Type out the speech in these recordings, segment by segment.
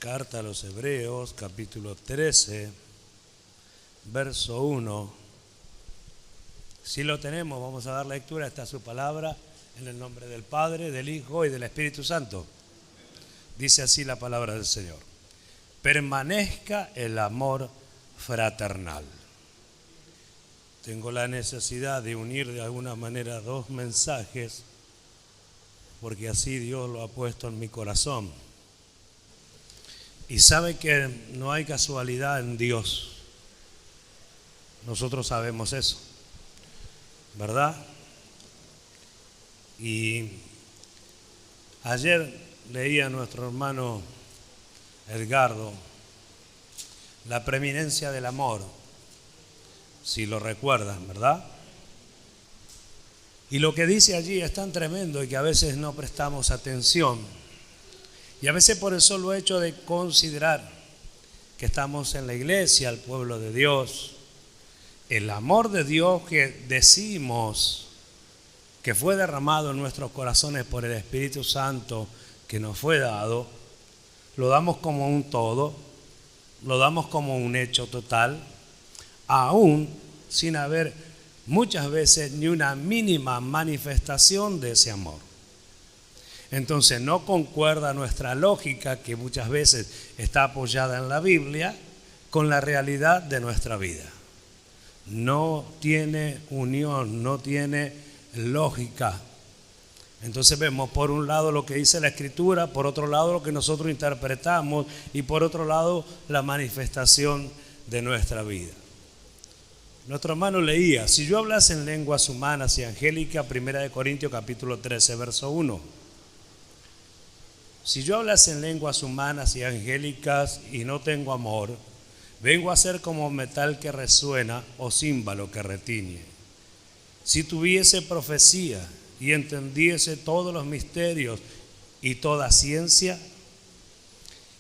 Carta a los Hebreos, capítulo 13, verso 1. Si lo tenemos, vamos a dar lectura. Está su palabra en el nombre del Padre, del Hijo y del Espíritu Santo. Dice así la palabra del Señor. Permanezca el amor fraternal. Tengo la necesidad de unir de alguna manera dos mensajes, porque así Dios lo ha puesto en mi corazón. Y sabe que no hay casualidad en Dios. Nosotros sabemos eso, ¿verdad? Y ayer leía a nuestro hermano Edgardo la preeminencia del amor, si lo recuerdan, ¿verdad? Y lo que dice allí es tan tremendo y que a veces no prestamos atención. Y a veces por el solo hecho de considerar que estamos en la iglesia, el pueblo de Dios, el amor de Dios que decimos que fue derramado en nuestros corazones por el Espíritu Santo que nos fue dado, lo damos como un todo, lo damos como un hecho total, aún sin haber muchas veces ni una mínima manifestación de ese amor. Entonces no concuerda nuestra lógica, que muchas veces está apoyada en la Biblia, con la realidad de nuestra vida. No tiene unión, no tiene lógica. Entonces vemos por un lado lo que dice la Escritura, por otro lado lo que nosotros interpretamos y por otro lado la manifestación de nuestra vida. Nuestro hermano leía: si yo hablase en lenguas humanas y angélicas, 1 Corintios capítulo 13, verso 1. Si yo hablase en lenguas humanas y angélicas y no tengo amor, vengo a ser como metal que resuena o címbalo que retiñe. Si tuviese profecía y entendiese todos los misterios y toda ciencia,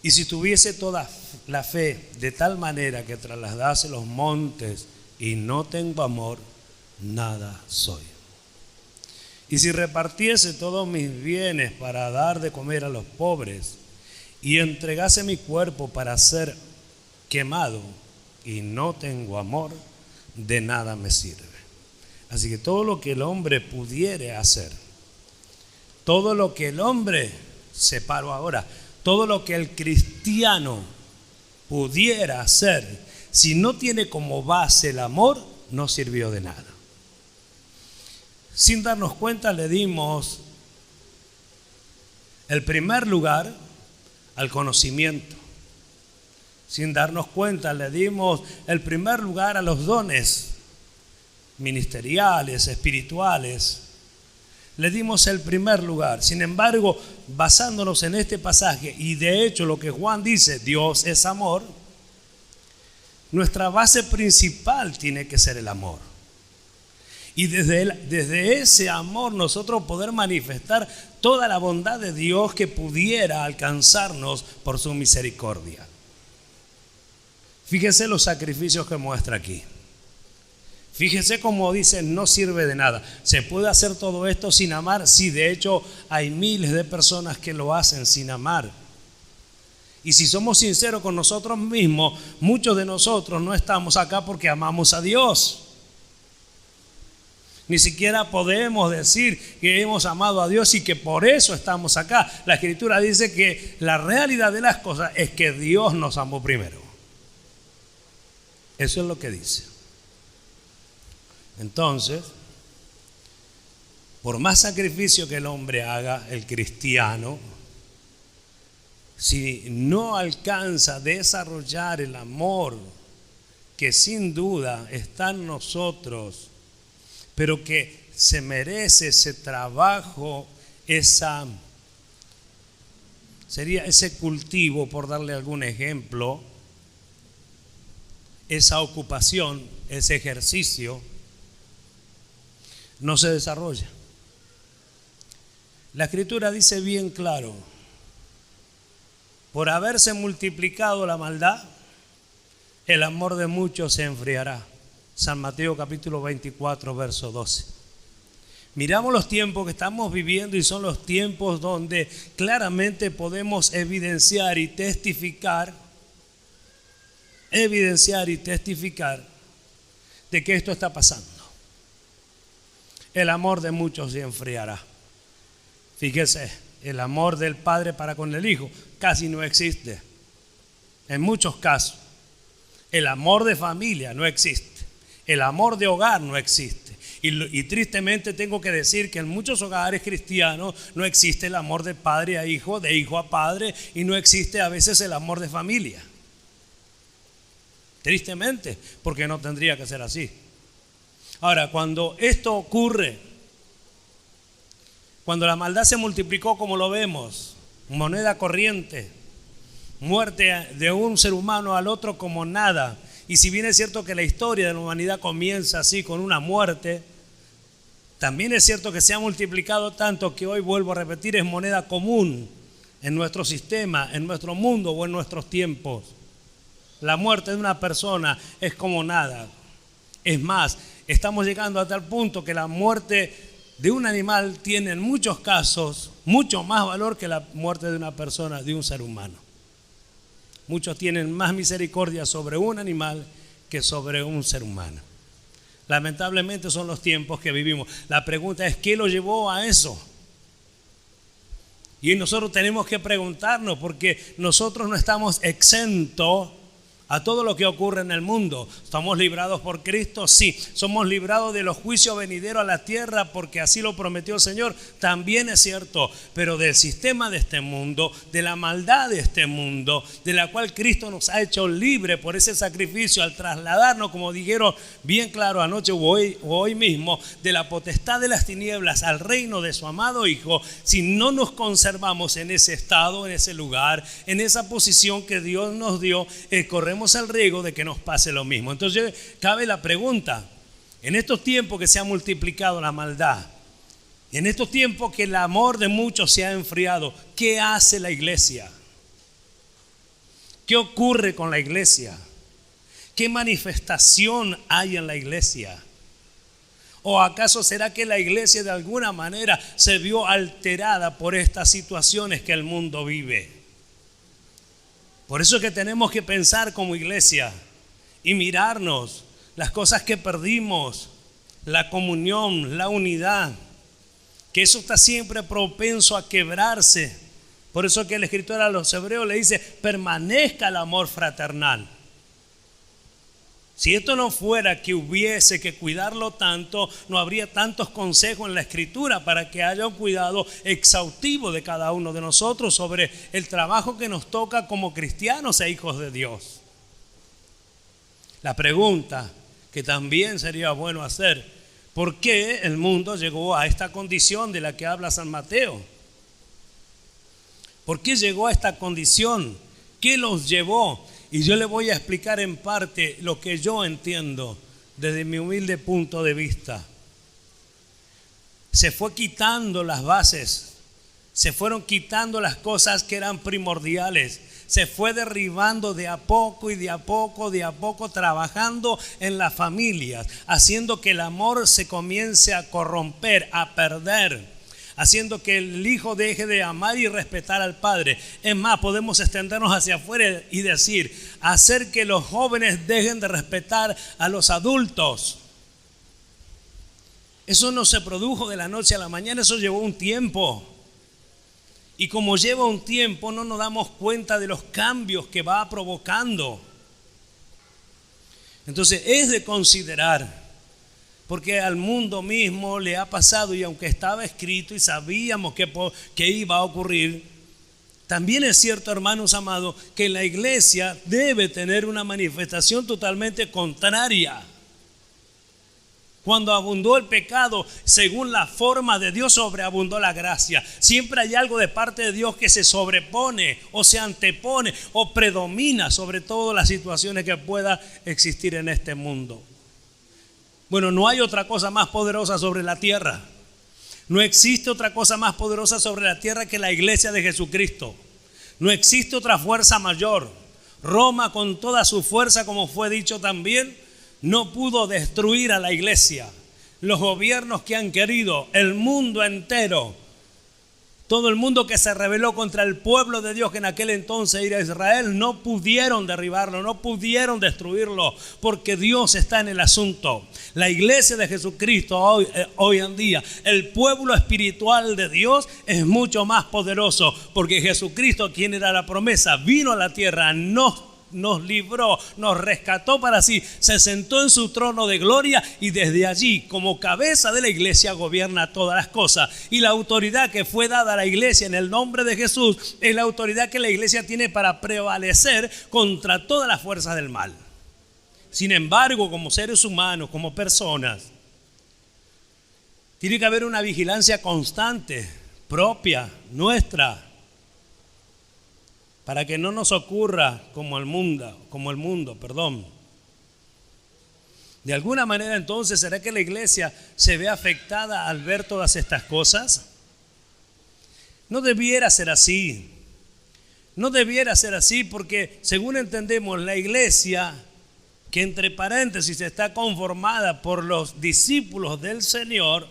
y si tuviese toda la fe de tal manera que trasladase los montes y no tengo amor, nada soy. Y si repartiese todos mis bienes para dar de comer a los pobres y entregase mi cuerpo para ser quemado y no tengo amor, de nada me sirve. Así que todo lo que el hombre pudiere hacer, todo lo que el hombre, separo ahora, todo lo que el cristiano pudiera hacer, si no tiene como base el amor, no sirvió de nada. Sin darnos cuenta le dimos el primer lugar al conocimiento. Sin darnos cuenta le dimos el primer lugar a los dones ministeriales, espirituales. Le dimos el primer lugar. Sin embargo, basándonos en este pasaje, y de hecho lo que Juan dice, Dios es amor, nuestra base principal tiene que ser el amor. Y desde ese amor nosotros poder manifestar toda la bondad de Dios que pudiera alcanzarnos por su misericordia. Fíjese los sacrificios que muestra aquí. Fíjese cómo dice, no sirve de nada. ¿Se puede hacer todo esto sin amar? Sí, de hecho hay miles de personas que lo hacen sin amar. Y si somos sinceros con nosotros mismos, muchos de nosotros no estamos acá porque amamos a Dios. Ni siquiera podemos decir que hemos amado a Dios y que por eso estamos acá. La Escritura dice que la realidad de las cosas es que Dios nos amó primero. Eso es lo que dice. Entonces, por más sacrificio que el hombre haga, el cristiano, si no alcanza a desarrollar el amor que sin duda está en nosotros, pero que se merece ese trabajo, sería ese cultivo, por darle algún ejemplo, esa ocupación, ese ejercicio, no se desarrolla. La Escritura dice bien claro: por haberse multiplicado la maldad, el amor de muchos se enfriará. San Mateo capítulo 24, verso 12. Miramos los tiempos que estamos viviendo y son los tiempos donde claramente podemos evidenciar y testificar de que esto está pasando. El amor de muchos se enfriará. Fíjese, el amor del padre para con el hijo casi no existe. En muchos casos, el amor de familia no existe. El amor de hogar no existe. Y tristemente tengo que decir que en muchos hogares cristianos no existe el amor de padre a hijo, de hijo a padre, y no existe a veces el amor de familia. Tristemente, porque no tendría que ser así. Ahora, cuando esto ocurre, cuando la maldad se multiplicó como lo vemos, moneda corriente, muerte de un ser humano al otro como nada, y si bien es cierto que la historia de la humanidad comienza así con una muerte, también es cierto que se ha multiplicado tanto que hoy, vuelvo a repetir, es moneda común en nuestro sistema, en nuestro mundo o en nuestros tiempos. La muerte de una persona es como nada. Es más, estamos llegando a tal punto que la muerte de un animal tiene en muchos casos mucho más valor que la muerte de una persona, de un ser humano. Muchos tienen más misericordia sobre un animal que sobre un ser humano. Lamentablemente son los tiempos que vivimos. La pregunta es, ¿qué lo llevó a eso? Y nosotros tenemos que preguntarnos, porque nosotros no estamos exentos a todo lo que ocurre en el mundo. ¿Estamos librados por Cristo? Sí. ¿Somos librados de los juicios venideros a la tierra porque así lo prometió el Señor? También es cierto. Pero del sistema de este mundo, de la maldad de este mundo, de la cual Cristo nos ha hecho libre por ese sacrificio al trasladarnos, como dijeron bien claro anoche o hoy mismo, de la potestad de las tinieblas al reino de su amado Hijo, si no nos conservamos en ese estado, en ese lugar, en esa posición que Dios nos dio, corremos el riesgo de que nos pase lo mismo. Entonces cabe la pregunta, en estos tiempos que se ha multiplicado la maldad, en estos tiempos que el amor de muchos se ha enfriado, ¿qué hace la iglesia? ¿Qué ocurre con la iglesia? ¿Qué manifestación hay en la iglesia? ¿O acaso será que la iglesia de alguna manera se vio alterada por estas situaciones que el mundo vive? Por eso es que tenemos que pensar como iglesia y mirarnos las cosas que perdimos, la comunión, la unidad, que eso está siempre propenso a quebrarse. Por eso que el escritor a los hebreos le dice, permanezca el amor fraternal. Si esto no fuera que hubiese que cuidarlo tanto, no habría tantos consejos en la Escritura para que haya un cuidado exhaustivo de cada uno de nosotros sobre el trabajo que nos toca como cristianos e hijos de Dios. La pregunta que también sería bueno hacer, ¿por qué el mundo llegó a esta condición de la que habla San Mateo? ¿Por qué llegó a esta condición? ¿Qué los llevó? Y yo le voy a explicar en parte lo que yo entiendo desde mi humilde punto de vista. Se fue quitando las bases, se fueron quitando las cosas que eran primordiales, se fue derribando de a poco y de a poco, trabajando en las familias, haciendo que el amor se comience a corromper, a perder, haciendo que el hijo deje de amar y respetar al padre. Es más, podemos extendernos hacia afuera y decir, hacer que los jóvenes dejen de respetar a los adultos. Eso no se produjo de la noche a la mañana, eso llevó un tiempo. Y como lleva un tiempo, no nos damos cuenta de los cambios que va provocando. Entonces es de considerar, porque al mundo mismo le ha pasado, y aunque estaba escrito y sabíamos que iba a ocurrir, también es cierto, hermanos amados, que la iglesia debe tener una manifestación totalmente contraria. Cuando abundó el pecado, según la forma de Dios, sobreabundó la gracia. Siempre hay algo de parte de Dios que se sobrepone o se antepone o predomina sobre todas las situaciones que pueda existir en este mundo. Bueno, no hay otra cosa más poderosa sobre la tierra. No existe otra cosa más poderosa sobre la tierra que la iglesia de Jesucristo. No existe otra fuerza mayor. Roma, con toda su fuerza, como fue dicho también, no pudo destruir a la iglesia. los gobiernos que han querido, el mundo entero, todo el mundo que se rebeló contra el pueblo de Dios que en aquel entonces era Israel, no pudieron derribarlo, no pudieron destruirlo, porque Dios está en el asunto. La iglesia de Jesucristo hoy en día, el pueblo espiritual de Dios es mucho más poderoso, porque Jesucristo, quien era la promesa, vino a la tierra, nos libró, nos rescató para sí, se sentó en su trono de gloria y desde allí, como cabeza de la iglesia, gobierna todas las cosas. Y la autoridad que fue dada a la iglesia en el nombre de Jesús es la autoridad que la iglesia tiene para prevalecer contra todas las fuerzas del mal. Sin embargo, como seres humanos, como personas, tiene que haber una vigilancia constante, propia, nuestra, para que no nos ocurra como el mundo. De alguna manera, entonces, ¿será que la iglesia se ve afectada al ver todas estas cosas? No debiera ser así. No debiera ser así porque, según entendemos, la iglesia, que entre paréntesis está conformada por los discípulos del Señor,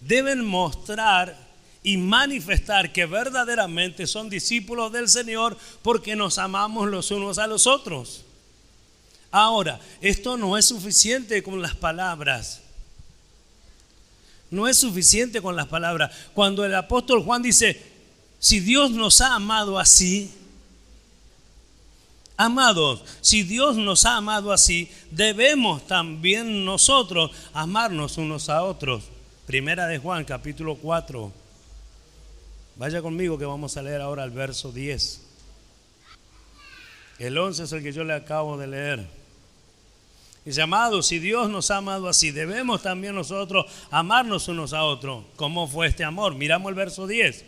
deben mostrar y manifestar que verdaderamente son discípulos del Señor porque nos amamos los unos a los otros. Ahora, esto no es suficiente con las palabras. No es suficiente con las palabras. Cuando el apóstol Juan dice, si Dios nos ha amado así, amados, si Dios nos ha amado así, debemos también nosotros amarnos unos a otros. Primera de Juan, capítulo 4. Vaya conmigo que vamos a leer ahora el verso 10. El 11 es el que yo le acabo de leer. Dice, amados, si Dios nos ha amado así, debemos también nosotros amarnos unos a otros. ¿Cómo fue este amor? Miramos el verso 10.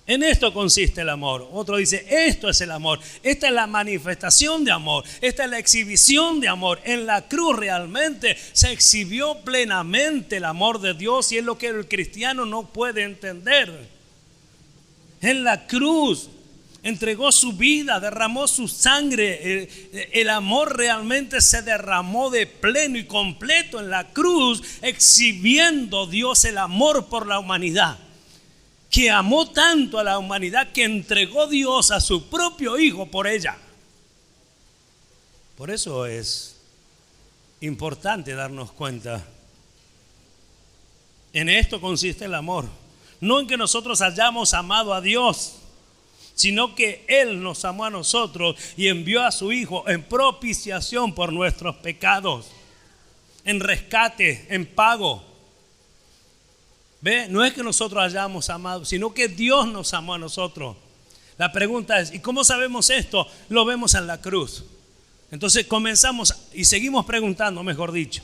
En esto consiste el amor. Otro dice, esto es el amor. Esta es la manifestación de amor. Esta es la exhibición de amor. En la cruz realmente se exhibió plenamente el amor de Dios y es lo que el cristiano no puede entender. En la cruz entregó su vida, derramó su sangre. El amor realmente se derramó de pleno y completo en la cruz, exhibiendo Dios el amor por la humanidad. Que amó tanto a la humanidad que entregó Dios a su propio Hijo por ella. Por eso es importante darnos cuenta. En esto consiste el amor. No en que nosotros hayamos amado a Dios, sino que Él nos amó a nosotros y envió a su Hijo en propiciación por nuestros pecados, en rescate, en pago. ¿Ve? No es que nosotros hayamos amado, sino que Dios nos amó a nosotros. La pregunta es, ¿y cómo sabemos esto? Lo vemos en la cruz. Entonces comenzamos y seguimos preguntando, mejor dicho.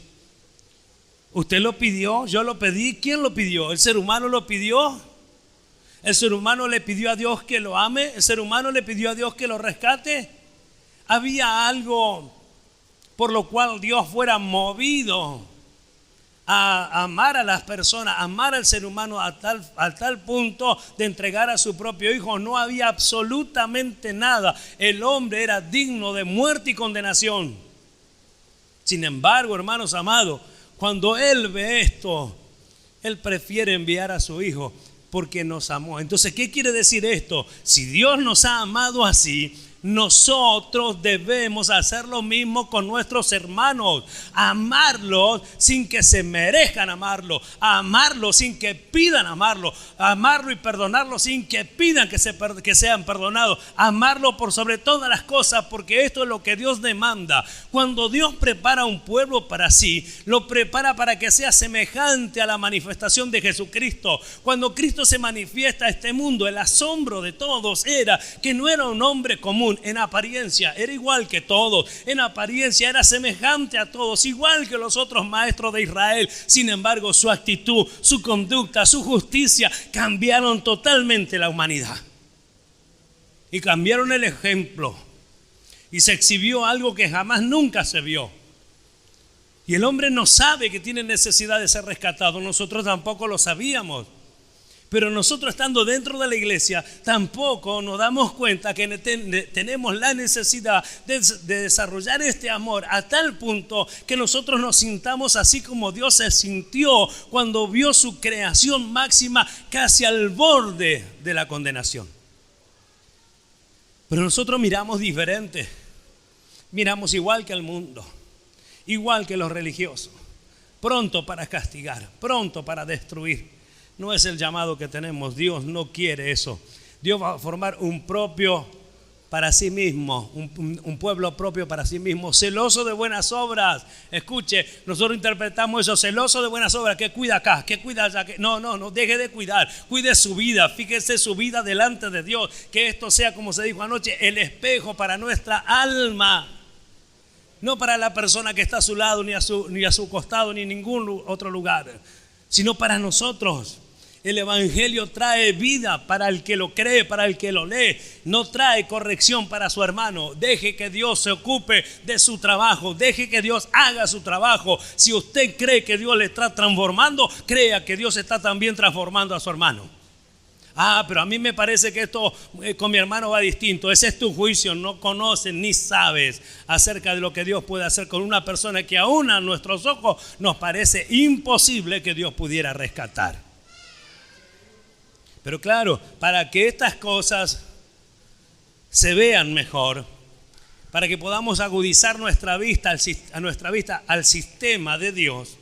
¿Usted lo pidió? ¿Yo lo pedí? ¿Quién lo pidió? ¿El ser humano lo pidió? ¿El ser humano le pidió a Dios que lo ame? ¿El ser humano le pidió a Dios que lo rescate? ¿Había algo por lo cual Dios fuera movido a amar a las personas, a amar al ser humano a tal punto de entregar a su propio Hijo? No había absolutamente nada. El hombre era digno de muerte y condenación. Sin embargo, hermanos amados, cuando Él ve esto, Él prefiere enviar a su Hijo porque nos amó. Entonces, ¿qué quiere decir esto? Si Dios nos ha amado así, nosotros debemos hacer lo mismo con nuestros hermanos, amarlos sin que se merezcan amarlo, amarlos sin que pidan amarlo, amarlo y perdonarlo sin que pidan que sean perdonados, amarlo por sobre todas las cosas, porque esto es lo que Dios demanda. Cuando Dios prepara un pueblo para sí, lo prepara para que sea semejante a la manifestación de Jesucristo. Cuando Cristo se manifiesta a este mundo, el asombro de todos era que no era un hombre común. En apariencia era igual que todos, en apariencia era semejante a todos, igual que los otros maestros de Israel. Sin embargo, su actitud, su conducta, su justicia cambiaron totalmente la humanidad y cambiaron el ejemplo, y se exhibió algo que jamás nunca se vio. Y el hombre no sabe que tiene necesidad de ser rescatado. Nosotros tampoco lo sabíamos. Pero nosotros estando dentro de la iglesia tampoco nos damos cuenta que tenemos la necesidad de desarrollar este amor a tal punto que nosotros nos sintamos así como Dios se sintió cuando vio su creación máxima casi al borde de la condenación. Pero nosotros miramos diferente, miramos igual que el mundo, igual que los religiosos, pronto para castigar, pronto para destruir. No es el llamado que tenemos. Dios no quiere eso. Dios va a formar un propio para sí mismo, un pueblo propio para sí mismo, celoso de buenas obras. Escuche, nosotros interpretamos eso, celoso de buenas obras, que cuida acá, que cuida allá. No, deje de cuidar, cuide su vida, fíjese su vida delante de Dios, que esto sea, como se dijo anoche, el espejo para nuestra alma. No para la persona que está a su lado, ni a su costado, ni en ningún otro lugar, sino para nosotros. El evangelio trae vida para el que lo cree, para el que lo lee. No trae corrección para su hermano. Deje que Dios se ocupe de su trabajo. Deje que Dios haga su trabajo. Si usted cree que Dios le está transformando, crea que Dios está también transformando a su hermano. Pero a mí me parece que esto con mi hermano va distinto. Ese es tu juicio. No conoces ni sabes acerca de lo que Dios puede hacer con una persona que aún a nuestros ojos nos parece imposible que Dios pudiera rescatar. Pero claro, para que estas cosas se vean mejor, para que podamos agudizar nuestra vista al sistema de Dios,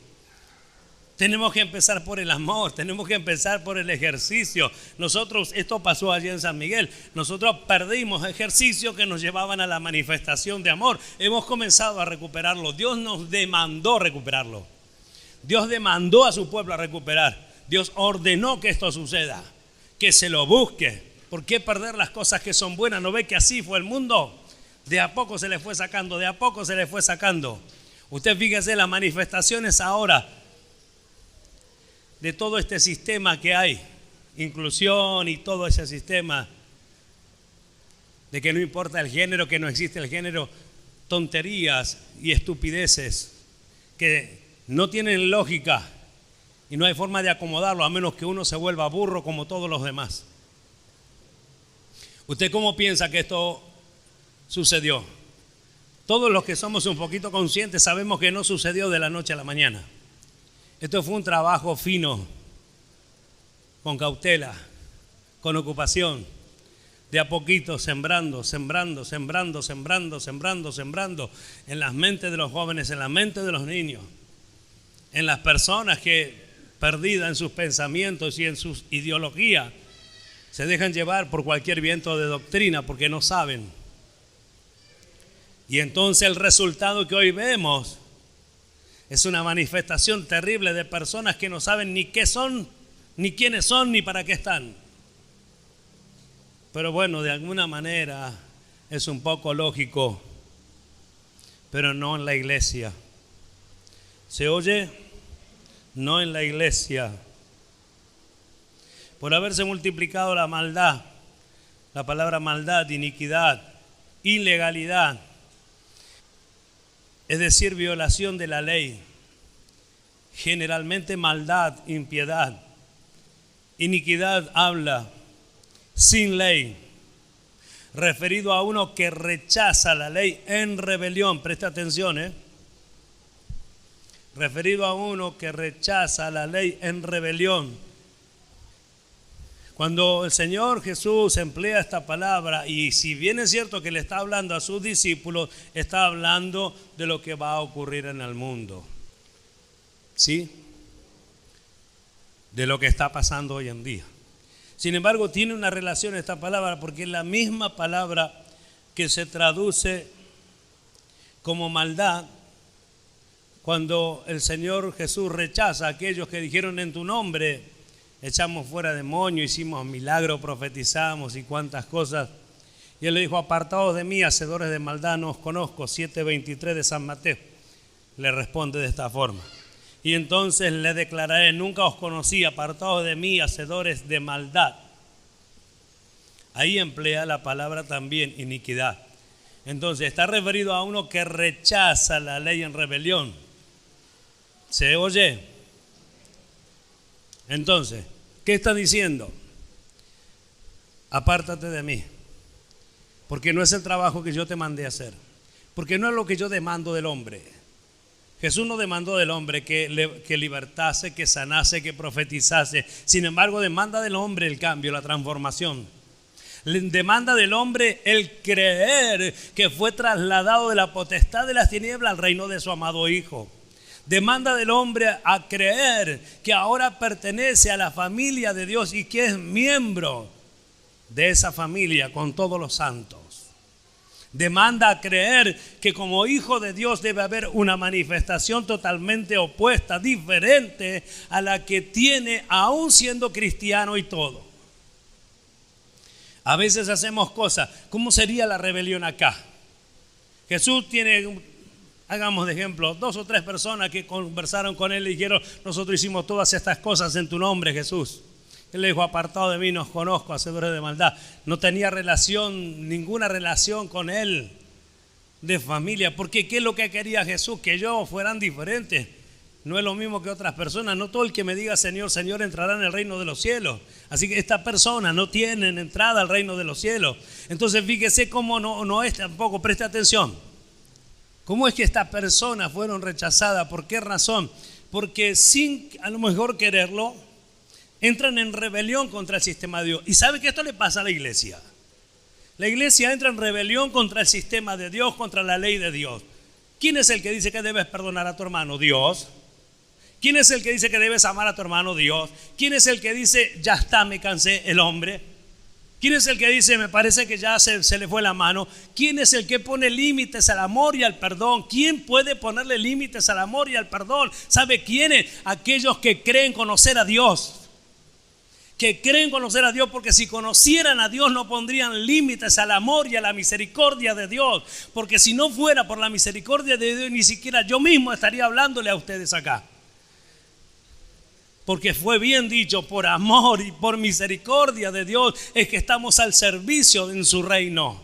tenemos que empezar por el amor, tenemos que empezar por el ejercicio. Nosotros, esto pasó allí en San Miguel, nosotros perdimos ejercicios que nos llevaban a la manifestación de amor. Hemos comenzado a recuperarlo. Dios nos demandó recuperarlo. Dios demandó a su pueblo a recuperar. Dios ordenó que esto suceda, que se lo busque. ¿Por qué perder las cosas que son buenas? ¿No ve que así fue el mundo? De a poco se le fue sacando, de a poco se le fue sacando. Usted fíjese las manifestaciones ahora de todo este sistema que hay, inclusión y todo ese sistema de que no importa el género, que no existe el género, tonterías y estupideces que no tienen lógica. Y no hay forma de acomodarlo a menos que uno se vuelva burro como todos los demás. ¿Usted cómo piensa que esto sucedió? Todos los que somos un poquito conscientes sabemos que no sucedió de la noche a la mañana. Esto fue un trabajo fino, con cautela, con ocupación, de a poquito sembrando en las mentes de los jóvenes, en la mente de los niños, en las personas que perdidas en sus pensamientos y en sus ideologías, se dejan llevar por cualquier viento de doctrina porque no saben. Y entonces el resultado que hoy vemos es una manifestación terrible de personas que no saben ni qué son, ni quiénes son, ni para qué están. Pero bueno, de alguna manera es un poco lógico, pero no en la iglesia. ¿Se oye? No en la iglesia. Por haberse multiplicado la maldad, la palabra maldad, iniquidad, ilegalidad, es decir, violación de la ley, generalmente maldad, impiedad. Iniquidad habla sin ley, referido a uno que rechaza la ley en rebelión. Presta atención, referido a uno que rechaza la ley en rebelión. Cuando el Señor Jesús emplea esta palabra, y si bien es cierto que le está hablando a sus discípulos, está hablando de lo que va a ocurrir en el mundo. ¿Sí? De lo que está pasando hoy en día. Sin embargo, tiene una relación esta palabra porque es la misma palabra que se traduce como maldad cuando el Señor Jesús rechaza a aquellos que dijeron en tu nombre echamos fuera demonios, hicimos milagros, profetizamos y cuantas cosas. Y él le dijo, apartados de mí, hacedores de maldad, no os conozco. 7:23 de San Mateo. Le responde de esta forma. Y entonces le declararé, nunca os conocí, apartados de mí, hacedores de maldad. Ahí emplea la palabra también iniquidad. Entonces está referido a uno que rechaza la ley en rebelión. ¿Se oye? Entonces, ¿Qué está diciendo? Apártate de mí, porque no es el trabajo que yo te mandé a hacer, porque no es lo que yo demando del hombre. Jesús no demandó del hombre que libertase, que sanase, que profetizase. Sin embargo, demanda del hombre el cambio, la transformación. Demanda del hombre el creer que fue trasladado de la potestad de las tinieblas al reino de su amado Hijo. Demanda del hombre a creer que ahora pertenece a la familia de Dios y que es miembro de esa familia con todos los santos. Demanda a creer que como hijo de Dios debe haber una manifestación totalmente opuesta, diferente a la que tiene aún siendo cristiano y todo. A veces hacemos cosas. ¿Cómo sería la rebelión acá? Jesús tiene, hagamos de ejemplo, 2 o 3 personas que conversaron con él y dijeron: nosotros hicimos todas estas cosas en tu nombre, Jesús. Él le dijo: apartado de mí, no os conozco, hacedores de maldad. No tenía ninguna relación con él de familia. Porque ¿qué es lo que quería Jesús? Que ellos fueran diferentes. No es lo mismo que otras personas. No todo el que me diga Señor, Señor entrará en el reino de los cielos. Así que estas personas no tienen entrada al reino de los cielos. Entonces fíjese cómo no es tampoco, preste atención. ¿Cómo es que estas personas fueron rechazadas? ¿Por qué razón? Porque sin a lo mejor quererlo, entran en rebelión contra el sistema de Dios. ¿Y sabe que esto le pasa a la iglesia? La iglesia entra en rebelión contra el sistema de Dios, contra la ley de Dios. ¿Quién es el que dice que debes perdonar a tu hermano? Dios. ¿Quién es el que dice que debes amar a tu hermano? Dios. ¿Quién es el que dice ya está, me cansé? El hombre. ¿Quién es el que dice me parece que ya se le fue la mano? ¿Quién es el que pone límites al amor y al perdón? ¿Quién puede ponerle límites al amor y al perdón? ¿Sabe quiénes? Aquellos que creen conocer a Dios. Que creen conocer a Dios, porque si conocieran a Dios no pondrían límites al amor y a la misericordia de Dios. Porque si no fuera por la misericordia de Dios, ni siquiera yo mismo estaría hablándole a ustedes acá. Porque fue bien dicho, por amor y por misericordia de Dios es que estamos al servicio en su reino.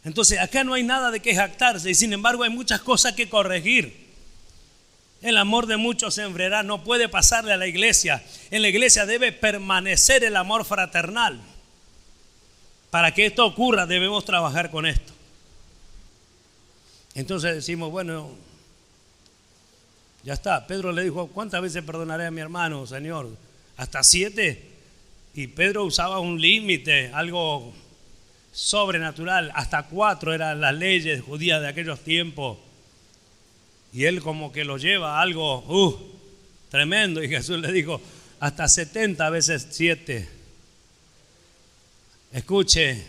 Entonces acá no hay nada de qué jactarse, y sin embargo hay muchas cosas que corregir. El amor de muchos se enfriará, no puede pasarle a la iglesia. En la iglesia debe permanecer el amor fraternal. Para que esto ocurra debemos trabajar con esto. Entonces decimos, bueno, ya está. Pedro le dijo: ¿cuántas veces perdonaré a mi hermano, Señor? ¿Hasta 7? Y Pedro usaba un límite, algo sobrenatural. Hasta 4 eran las leyes judías de aquellos tiempos. Y él como que lo lleva a algo tremendo. Y Jesús le dijo: hasta 70 veces 7. Escuche,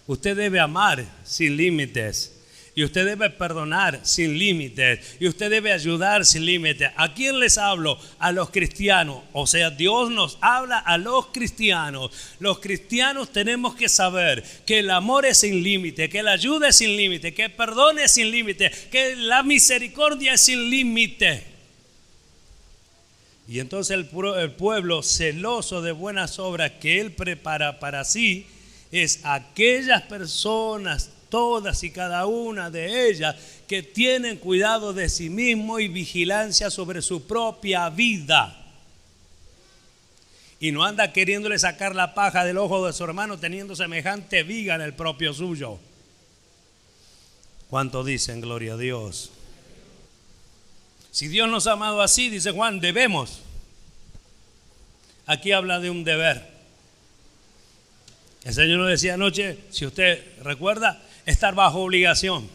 usted debe amar sin límites. Y usted debe perdonar sin límites. Y usted debe ayudar sin límites. ¿A quién les hablo? A los cristianos. O sea, Dios nos habla a los cristianos. Los cristianos tenemos que saber que el amor es sin límite, que la ayuda es sin límite, que el perdón es sin límite, que la misericordia es sin límite. Y entonces el pueblo celoso de buenas obras que Él prepara para sí es aquellas personas, todas y cada una de ellas, que tienen cuidado de sí mismo y vigilancia sobre su propia vida. Y no anda queriéndole sacar la paja del ojo de su hermano teniendo semejante viga en el propio suyo. ¿Cuánto dicen gloria a Dios? Si Dios nos ha amado así, dice Juan, debemos. Aquí habla de un deber. El Señor nos decía anoche, si usted recuerda, estar bajo obligación.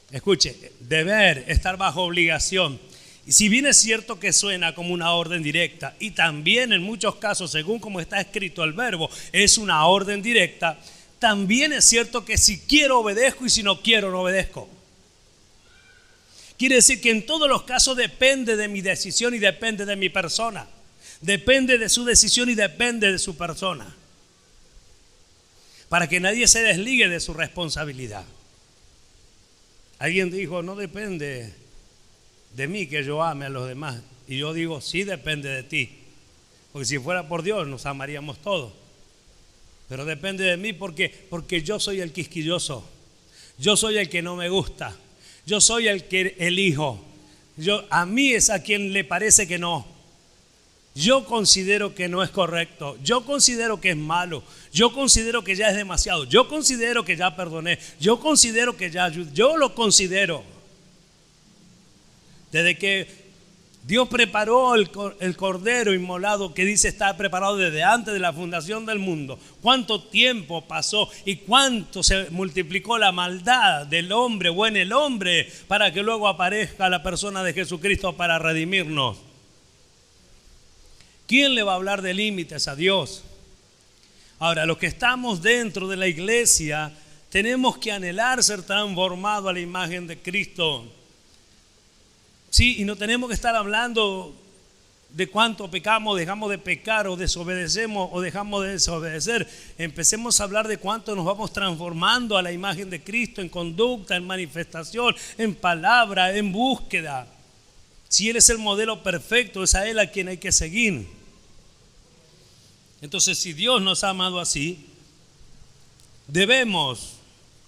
Escuche, deber, estar bajo obligación. Y si bien es cierto que suena como una orden directa, y también en muchos casos, según como está escrito el verbo, es una orden directa, también es cierto que si quiero obedezco y si no quiero no obedezco. Quiere decir que en todos los casos depende de mi decisión y depende de mi persona. Depende de su decisión y depende de su persona. Para que nadie se desligue de su responsabilidad. Alguien dijo, no depende de mí que yo ame a los demás. Y yo digo, sí depende de ti. Porque si fuera por Dios nos amaríamos todos. Pero depende de mí porque yo soy el quisquilloso. Yo soy el que no me gusta. Yo soy el que elijo. A mí es a quien le parece que no. Yo considero que no es correcto, yo considero que es malo, yo considero que ya es demasiado, yo considero que ya perdoné, yo considero que ya ayudé, yo lo considero. Desde que Dios preparó el cordero inmolado, que dice está preparado desde antes de la fundación del mundo. ¿Cuánto tiempo pasó y cuánto se multiplicó la maldad del hombre o en el hombre para que luego aparezca la persona de Jesucristo para redimirnos? ¿Quién le va a hablar de límites a Dios? Ahora, los que estamos dentro de la iglesia tenemos que anhelar ser transformados a la imagen de Cristo. Sí, y no tenemos que estar hablando de cuánto pecamos, dejamos de pecar o desobedecemos o dejamos de desobedecer. Empecemos a hablar de cuánto nos vamos transformando a la imagen de Cristo en conducta, en manifestación, en palabra, en búsqueda. Si Él es el modelo perfecto, es a Él a quien hay que seguir. Entonces, si Dios nos ha amado así, debemos,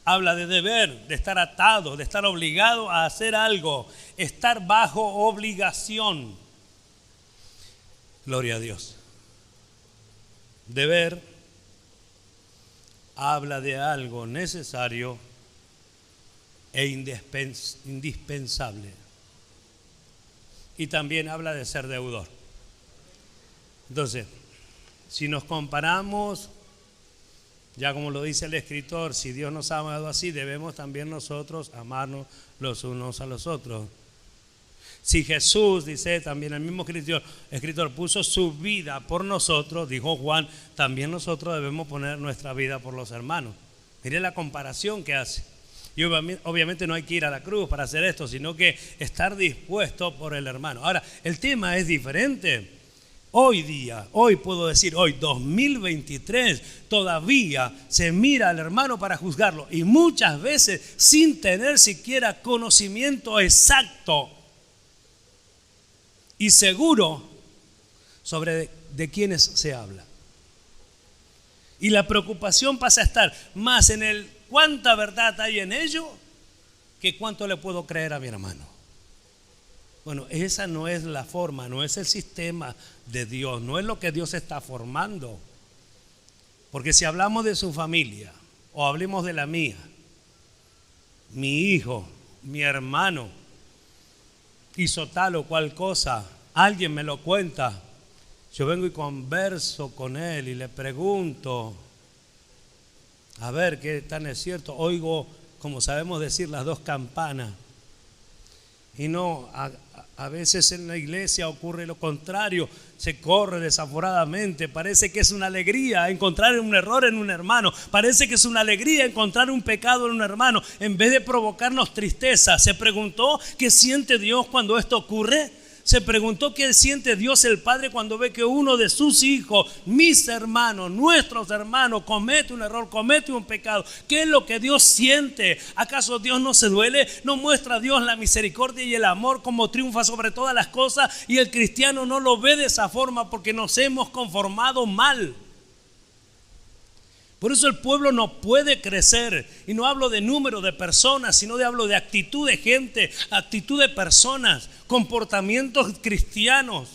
habla de deber, de estar atado, de estar obligado a hacer algo, estar bajo obligación. Gloria a Dios. Deber habla de algo necesario e indispensable. Y también habla de ser deudor. Entonces, si nos comparamos, ya como lo dice el escritor, si Dios nos ha amado así, debemos también nosotros amarnos los unos a los otros. Si Jesús, dice también el mismo escritor, puso su vida por nosotros, dijo Juan, también nosotros debemos poner nuestra vida por los hermanos. Mire la comparación que hace. Y obviamente no hay que ir a la cruz para hacer esto, sino que estar dispuesto por el hermano. Ahora, el tema es diferente. Hoy día, hoy puedo decir, hoy 2023, todavía se mira al hermano para juzgarlo y muchas veces sin tener siquiera conocimiento exacto y seguro sobre de quiénes se habla. Y la preocupación pasa a estar más en el cuánta verdad hay en ello que cuánto le puedo creer a mi hermano. Bueno, esa no es la forma, no es el sistema de Dios, no es lo que Dios está formando. Porque si hablamos de su familia o hablemos de la mía, mi hijo, mi hermano hizo tal o cual cosa, alguien me lo cuenta, yo vengo y converso con él y le pregunto, a ver qué tan es cierto, oigo, como sabemos decir, las dos campanas. Y no, a veces en la iglesia ocurre lo contrario, se corre desaforadamente, parece que es una alegría encontrar un error en un hermano, parece que es una alegría encontrar un pecado en un hermano, en vez de provocarnos tristeza. ¿Se preguntó qué siente Dios cuando esto ocurre? ¿Se preguntó qué siente Dios el Padre cuando ve que uno de sus hijos, mis hermanos, nuestros hermanos, comete un error, comete un pecado? ¿Qué es lo que Dios siente? ¿Acaso Dios no se duele? ¿No muestra Dios la misericordia y el amor como triunfa sobre todas las cosas? Y el cristiano no lo ve de esa forma porque nos hemos conformado mal. Por eso el pueblo no puede crecer. Y no hablo de número de personas, sino hablo de actitud de gente, actitud de personas, comportamientos cristianos.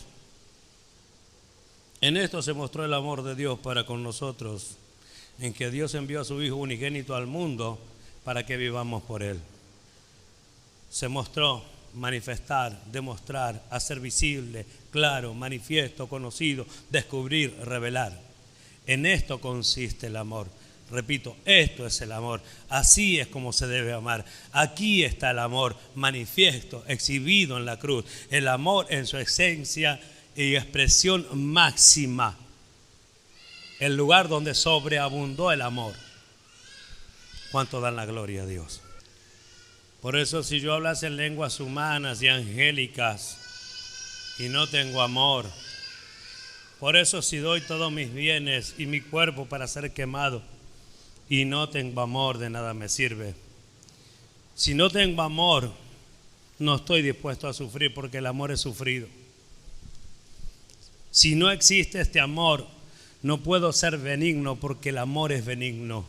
En esto se mostró el amor de Dios para con nosotros, en que Dios envió a su Hijo unigénito al mundo para que vivamos por Él. Se mostró manifestar, demostrar, hacer visible, claro, manifiesto, conocido, descubrir, revelar. En esto consiste el amor. Repito, esto es el amor. Así es como se debe amar. Aquí está el amor manifiesto, exhibido en la cruz. El amor en su esencia y expresión máxima. El lugar donde sobreabundó el amor. ¿Cuánto dan la gloria a Dios? Por eso si yo hablase en lenguas humanas y angélicas y no tengo amor, por eso si doy todos mis bienes y mi cuerpo para ser quemado y no tengo amor, de nada me sirve. Si no tengo amor, no estoy dispuesto a sufrir porque el amor es sufrido. Si no existe este amor, no puedo ser benigno porque el amor es benigno.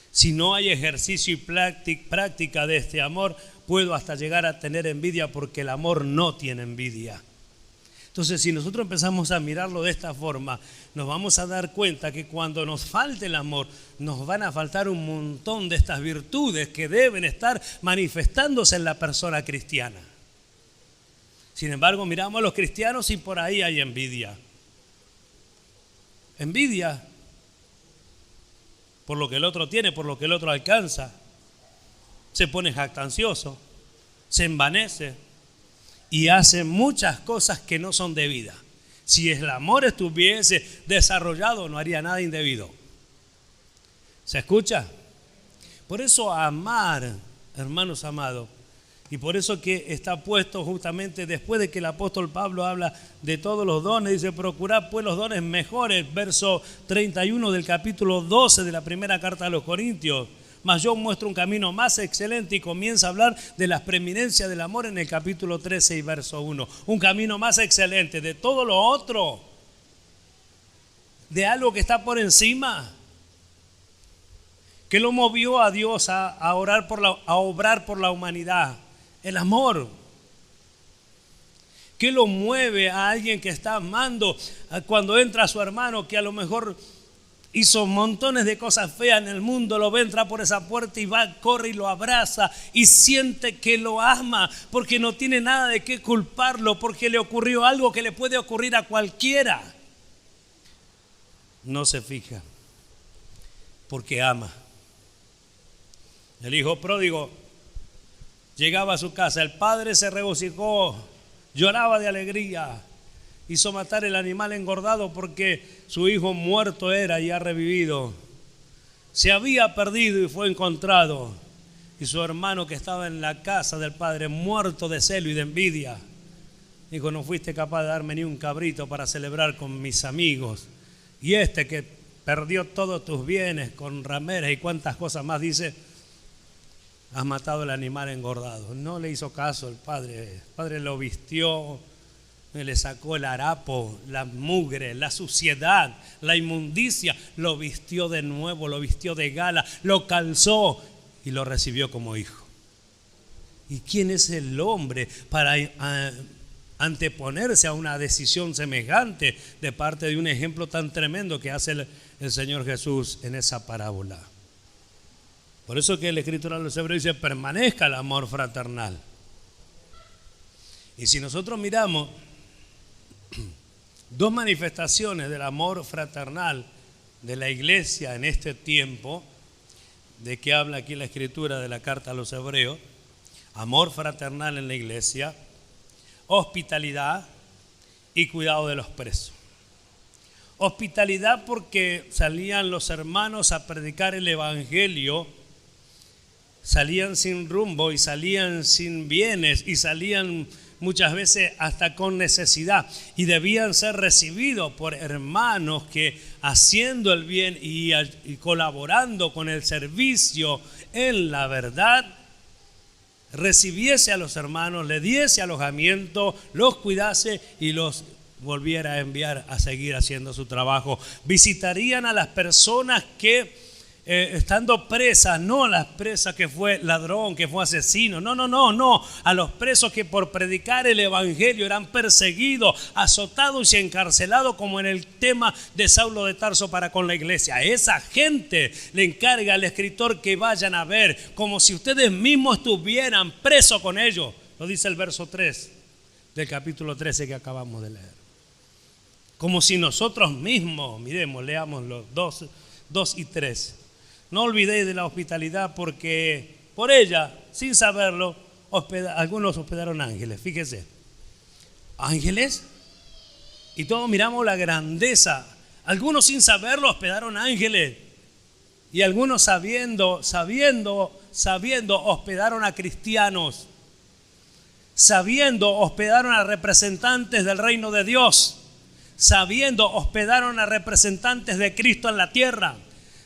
Si no hay ejercicio y práctica de este amor, puedo hasta llegar a tener envidia porque el amor no tiene envidia. Entonces, si nosotros empezamos a mirarlo de esta forma, nos vamos a dar cuenta que cuando nos falte el amor, nos van a faltar un montón de estas virtudes que deben estar manifestándose en la persona cristiana. Sin embargo, miramos a los cristianos y por ahí hay envidia. Envidia por lo que el otro tiene, por lo que el otro alcanza. Se pone jactancioso, se envanece y hace muchas cosas que no son debidas. Si el amor estuviese desarrollado, no haría nada indebido. ¿Se escucha? Por eso amar, hermanos amados, y por eso que está puesto justamente después de que el apóstol Pablo habla de todos los dones, dice: procurad pues los dones mejores, verso 31 del capítulo 12 de la primera carta a los Corintios. Mas yo muestro un camino más excelente, y comienza a hablar de las preeminencias del amor en el capítulo 13 y verso 1. Un camino más excelente de todo lo otro, de algo que está por encima. ¿Qué lo movió a Dios a obrar por la humanidad? El amor. ¿Qué lo mueve a alguien que está amando cuando entra a su hermano que a lo mejor hizo montones de cosas feas en el mundo, lo ve entrar por esa puerta y va, corre y lo abraza y siente que lo ama porque no tiene nada de qué culparlo, porque le ocurrió algo que le puede ocurrir a cualquiera? No se fija porque ama. El hijo pródigo llegaba a su casa, el padre se regocijó, lloraba de alegría. Hizo matar el animal engordado porque su hijo muerto era y ha revivido. Se había perdido y fue encontrado. Y su hermano, que estaba en la casa del padre, muerto de celo y de envidia, dijo: no fuiste capaz de darme ni un cabrito para celebrar con mis amigos. Y este que perdió todos tus bienes con rameras y cuantas cosas más, dice: has matado el animal engordado. No le hizo caso el padre. El padre lo vistió, le sacó el harapo, la mugre, la suciedad, la inmundicia, lo vistió de nuevo, lo vistió de gala, lo calzó y lo recibió como hijo. ¿Y quién es el hombre para anteponerse a una decisión semejante de parte de un ejemplo tan tremendo que hace el Señor Jesús en esa parábola? Por eso que la Escritura de los Hebreos dice: permanezca el amor fraternal. Y si nosotros miramos dos manifestaciones del amor fraternal de la iglesia en este tiempo, de que habla aquí la Escritura de la carta a los Hebreos: amor fraternal en la iglesia, hospitalidad y cuidado de los presos. Hospitalidad porque salían los hermanos a predicar el evangelio, salían sin rumbo y salían sin bienes y salían muchas veces hasta con necesidad, y debían ser recibidos por hermanos que, haciendo el bien y colaborando con el servicio en la verdad, recibiese a los hermanos, le diese alojamiento, los cuidase y los volviera a enviar a seguir haciendo su trabajo. Visitarían a las personas que estando presas, no las presas que fue ladrón, que fue asesino, no, a los presos que por predicar el evangelio eran perseguidos, azotados y encarcelados, como en el tema de Saulo de Tarso para con la iglesia. A esa gente le encarga al escritor que vayan a ver, como si ustedes mismos estuvieran presos con ellos. Lo dice el verso 3 del capítulo 13 que acabamos de leer. Como si nosotros mismos, miremos, leamos los 2 y 3. No olvidéis de la hospitalidad, porque por ella, sin saberlo, algunos hospedaron ángeles. Fíjese, ángeles, y todos miramos la grandeza. Algunos sin saberlo hospedaron ángeles, y algunos sabiendo, hospedaron a cristianos. Sabiendo, hospedaron a representantes del reino de Dios. Sabiendo, hospedaron a representantes de Cristo en la tierra.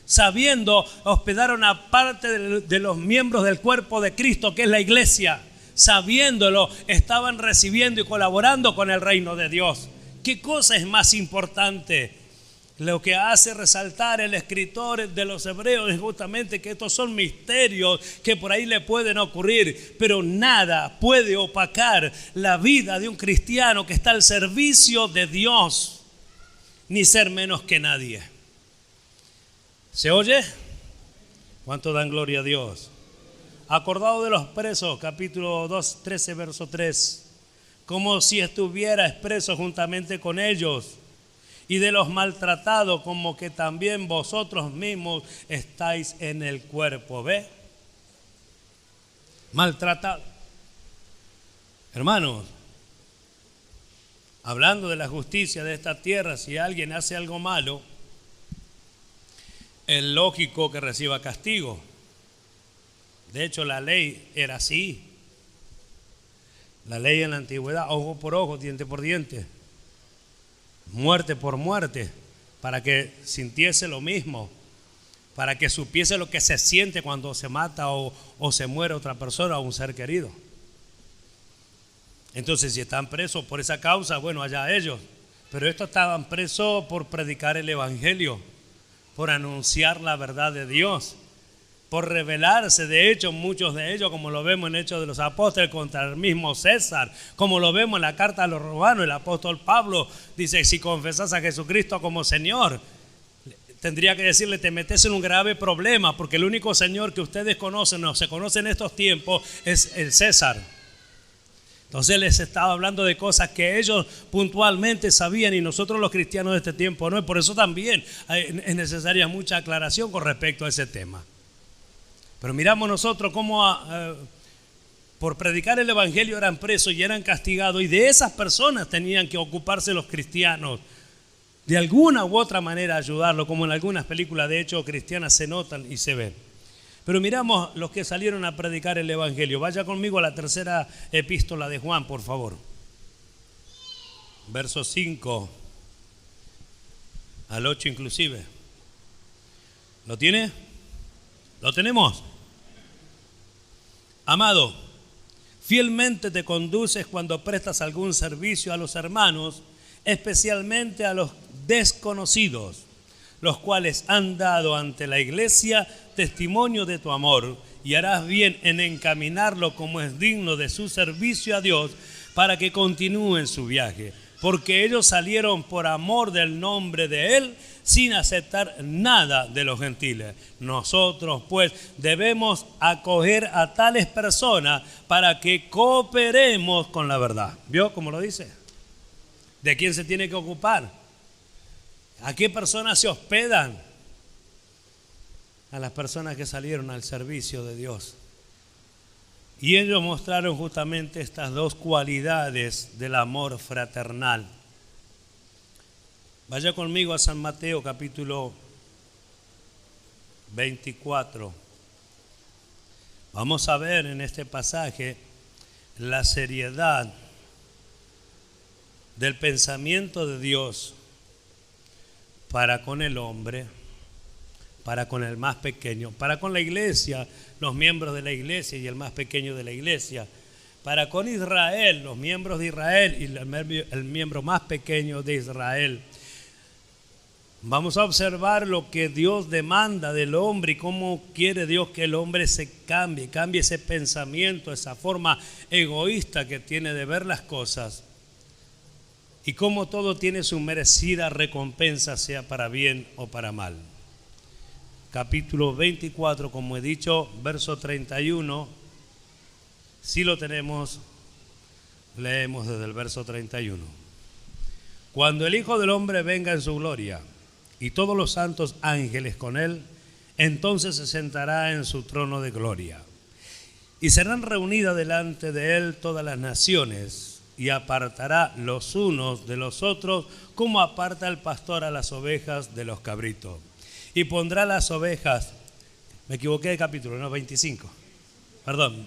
Sabiendo, hospedaron a parte de los miembros del cuerpo de Cristo, que es la iglesia. Sabiéndolo, estaban recibiendo y colaborando con el reino de Dios. ¿Qué cosa es más importante? Lo que hace resaltar el escritor de los Hebreos es justamente que estos son misterios que por ahí le pueden ocurrir, pero nada puede opacar la vida de un cristiano que está al servicio de Dios, ni ser menos que nadie. ¿Se oye? ¿Cuánto dan gloria a Dios? Acordado de los presos, capítulo 2, 13, verso 3, como si estuviera expreso juntamente con ellos, y de los maltratados, como que también vosotros mismos estáis en el cuerpo. ¿Ve? Maltratado. Hermanos, hablando de la justicia de esta tierra, si alguien hace algo malo, es lógico que reciba castigo. De hecho, la ley era así. La ley en la antigüedad, ojo por ojo, diente por diente, muerte por muerte, para que sintiese lo mismo, para que supiese lo que se siente cuando se mata o se muere otra persona o un ser querido. Entonces, si están presos por esa causa, bueno, allá ellos. Pero estos estaban presos por predicar el evangelio, por anunciar la verdad de Dios, por rebelarse. De hecho, muchos de ellos, como lo vemos en Hechos de los Apóstoles, contra el mismo César, como lo vemos en la carta a los romanos, el apóstol Pablo dice: si confesas a Jesucristo como Señor, tendría que decirle, te metes en un grave problema, porque el único Señor que ustedes conocen o se conoce en estos tiempos es el César. Entonces les estaba hablando de cosas que ellos puntualmente sabían y nosotros los cristianos de este tiempo no. Por eso también es necesaria mucha aclaración con respecto a ese tema. Pero miramos nosotros cómo por predicar el evangelio eran presos y eran castigados, y de esas personas tenían que ocuparse los cristianos, de alguna u otra manera ayudarlo, como en algunas películas de hecho cristianas se notan y se ven. Pero miramos los que salieron a predicar el evangelio. Vaya conmigo a la tercera epístola de Juan, por favor. Versos 5 al 8 inclusive. ¿Lo tiene? ¿Lo tenemos? Amado, fielmente te conduces cuando prestas algún servicio a los hermanos, especialmente a los desconocidos, los cuales han dado ante la iglesia testimonio de tu amor, y harás bien en encaminarlo como es digno de su servicio a Dios, para que continúen su viaje, porque ellos salieron por amor del nombre de Él, sin aceptar nada de los gentiles. Nosotros pues debemos acoger a tales personas para que cooperemos con la verdad. ¿Vio cómo lo dice? ¿De quién se tiene que ocupar? ¿A qué personas se hospedan? A las personas que salieron al servicio de Dios. Y ellos mostraron justamente estas dos cualidades del amor fraternal. Vaya conmigo a San Mateo capítulo 24. Vamos a ver en este pasaje la seriedad del pensamiento de Dios para con el hombre, para con el más pequeño, para con la iglesia, los miembros de la iglesia y el más pequeño de la iglesia, para con Israel, los miembros de Israel y el miembro más pequeño de Israel. Vamos a observar lo que Dios demanda del hombre y cómo quiere Dios que el hombre se cambie ese pensamiento, esa forma egoísta que tiene de ver las cosas, y cómo todo tiene su merecida recompensa, sea para bien o para mal. Capítulo 24, como he dicho, verso 31, si lo tenemos, leemos desde el verso 31. Cuando el Hijo del Hombre venga en su gloria, y todos los santos ángeles con él, entonces se sentará en su trono de gloria. Y serán reunidas delante de él todas las naciones, y apartará los unos de los otros, como aparta el pastor a las ovejas de los cabritos. Y pondrá las ovejas, me equivoqué de capítulo, no, 25, perdón,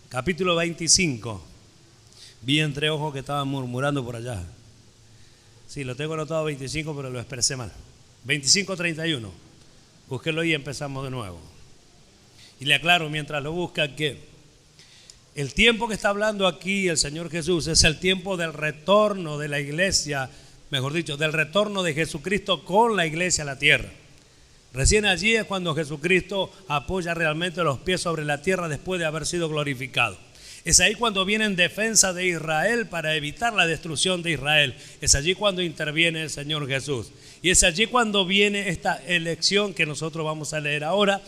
capítulo 25, vi entre ojos que estaban murmurando por allá. Sí, lo tengo anotado 25, pero lo expresé mal. 25:31. Búsquelo y empezamos de nuevo. Y le aclaro mientras lo busca que el tiempo que está hablando aquí el Señor Jesús es el tiempo del retorno de la iglesia mejor dicho, del retorno de Jesucristo con la iglesia a la tierra. Recién allí es cuando Jesucristo apoya realmente los pies sobre la tierra después de haber sido glorificado. Es ahí cuando viene en defensa de Israel para evitar la destrucción de Israel. Es allí cuando interviene el Señor Jesús. Y es allí cuando viene esta elección que nosotros vamos a leer ahora.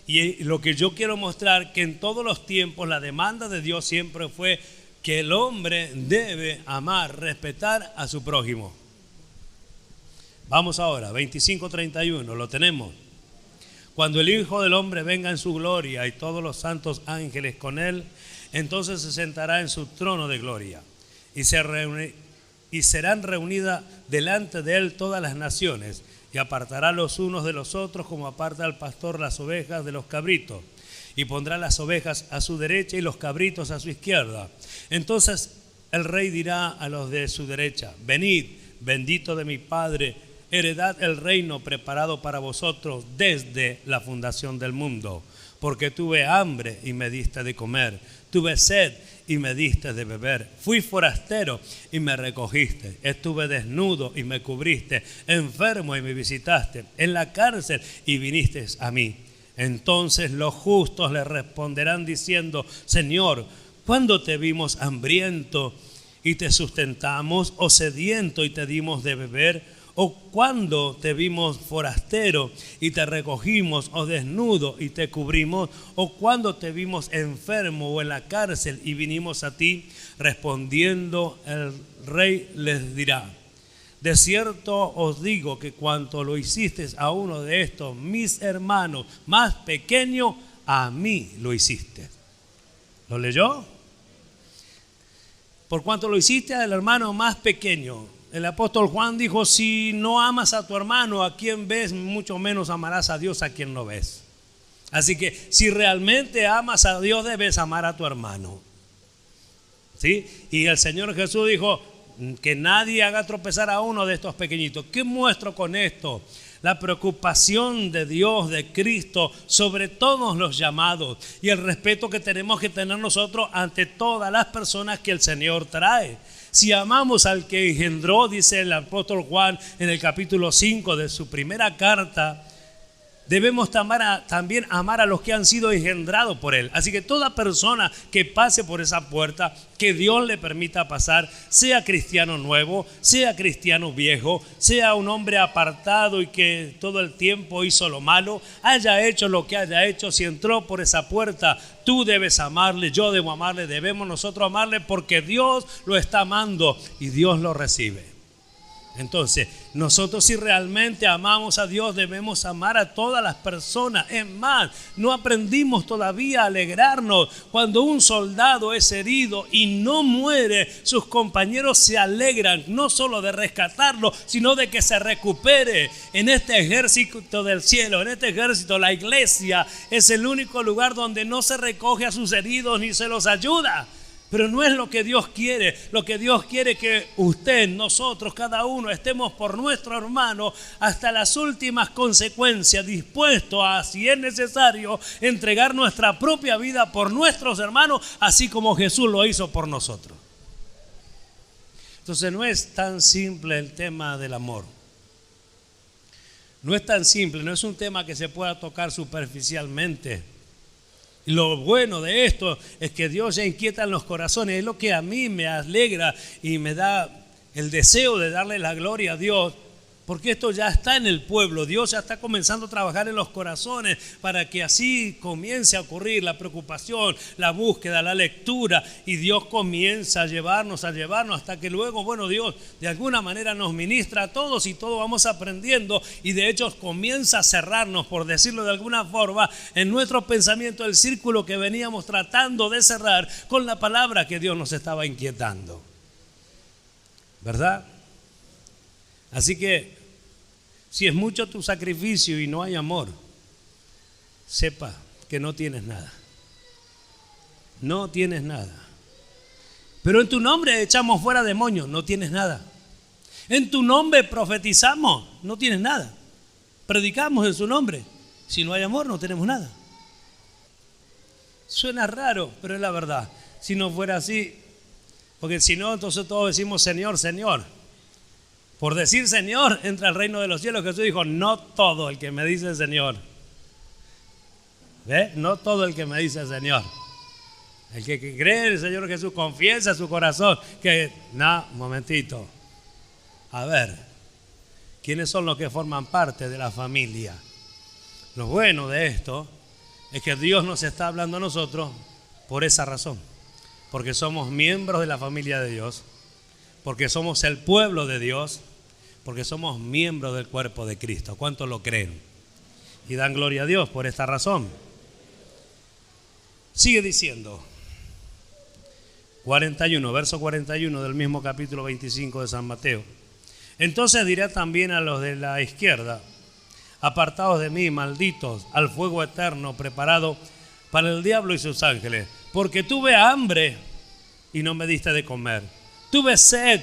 Y lo que yo quiero mostrar, que en todos los tiempos la demanda de Dios siempre fue que el hombre debe amar, respetar a su prójimo. Vamos ahora, 25:31, lo tenemos. Cuando el Hijo del Hombre venga en su gloria y todos los santos ángeles con él, entonces se sentará en su trono de gloria y serán reunidas delante de él todas las naciones, y apartará los unos de los otros como aparta el pastor las ovejas de los cabritos, y pondrá las ovejas a su derecha y los cabritos a su izquierda. Entonces el rey dirá a los de su derecha: venid, bendito de mi Padre, heredad el reino preparado para vosotros desde la fundación del mundo. Porque tuve hambre y me diste de comer, tuve sed y me diste de beber, fui forastero y me recogiste, estuve desnudo y me cubriste, enfermo y me visitaste, en la cárcel y viniste a mí. Entonces los justos le responderán diciendo: Señor, ¿cuándo te vimos hambriento y te sustentamos, o sediento y te dimos de beber? ¿O cuando te vimos forastero y te recogimos, o desnudo y te cubrimos? ¿O cuando te vimos enfermo o en la cárcel y vinimos a ti? Respondiendo el rey les dirá: de cierto os digo que cuanto lo hiciste a uno de estos mis hermanos más pequeño, a mí lo hiciste. ¿Lo leyó? Por cuanto lo hiciste al hermano más pequeño. El apóstol Juan dijo: si no amas a tu hermano, a quien ves, mucho menos amarás a Dios a quien no ves. Así que si realmente amas a Dios, debes amar a tu hermano. ¿Sí? Y el Señor Jesús dijo: que nadie haga tropezar a uno de estos pequeñitos. ¿Qué muestro con esto? La preocupación de Dios, de Cristo, sobre todos los llamados, y el respeto que tenemos que tener nosotros ante todas las personas que el Señor trae. Si amamos al que engendró, dice el apóstol Juan en el capítulo 5 de su primera carta, debemos también amar a los que han sido engendrados por él. Así que toda persona que pase por esa puerta, que Dios le permita pasar, sea cristiano nuevo, sea cristiano viejo, sea un hombre apartado y que todo el tiempo hizo lo malo, haya hecho lo que haya hecho, si entró por esa puerta, tú debes amarle, yo debo amarle, debemos nosotros amarle, porque Dios lo está amando y Dios lo recibe. Entonces, nosotros si realmente amamos a Dios, debemos amar a todas las personas. Es más, no aprendimos todavía a alegrarnos cuando un soldado es herido y no muere. Sus compañeros se alegran no solo de rescatarlo, sino de que se recupere. En este ejército del cielo, en este ejército, la iglesia es el único lugar donde no se recoge a sus heridos ni se los ayuda. Pero no es lo que Dios quiere. Lo que Dios quiere es que usted, nosotros, cada uno estemos por nuestro hermano hasta las últimas consecuencias, dispuestos a, si es necesario, entregar nuestra propia vida por nuestros hermanos, así como Jesús lo hizo por nosotros. Entonces no es tan simple el tema del amor. No es tan simple, no es un tema que se pueda tocar superficialmente. Lo bueno de esto es que Dios ya inquieta en los corazones. Es lo que a mí me alegra y me da el deseo de darle la gloria a Dios, porque esto ya está en el pueblo. Dios ya está comenzando a trabajar en los corazones para que así comience a ocurrir la preocupación, la búsqueda, la lectura, y Dios comienza a llevarnos hasta que luego, bueno, Dios de alguna manera nos ministra a todos y todos vamos aprendiendo, y de hecho comienza a cerrarnos, por decirlo de alguna forma, en nuestro pensamiento el círculo que veníamos tratando de cerrar con la palabra que Dios nos estaba inquietando, ¿verdad? Así que si es mucho tu sacrificio y no hay amor, sepa que no tienes nada. No tienes nada. Pero en tu nombre echamos fuera demonios, no tienes nada. En tu nombre profetizamos, no tienes nada. Predicamos en su nombre. Si no hay amor, no tenemos nada. Suena raro, pero es la verdad. Si no fuera así, porque si no, entonces todos decimos Señor, Señor. Por decir Señor, entra al reino de los cielos. Jesús dijo, no todo el que me dice Señor. ¿Ve? No todo el que me dice Señor. El que cree en el Señor Jesús, confiesa su corazón. No, un momentito. A ver, ¿quiénes son los que forman parte de la familia? Lo bueno de esto es que Dios nos está hablando a nosotros por esa razón. Porque somos miembros de la familia de Dios. Porque somos el pueblo de Dios. Porque somos miembros del cuerpo de Cristo. ¿Cuántos lo creen? Y dan gloria a Dios por esta razón. Sigue diciendo, 41, verso 41 del mismo capítulo 25 de San Mateo. Entonces dirá también a los de la izquierda, apartados de mí, malditos, al fuego eterno preparado para el diablo y sus ángeles, porque tuve hambre y no me diste de comer, tuve sed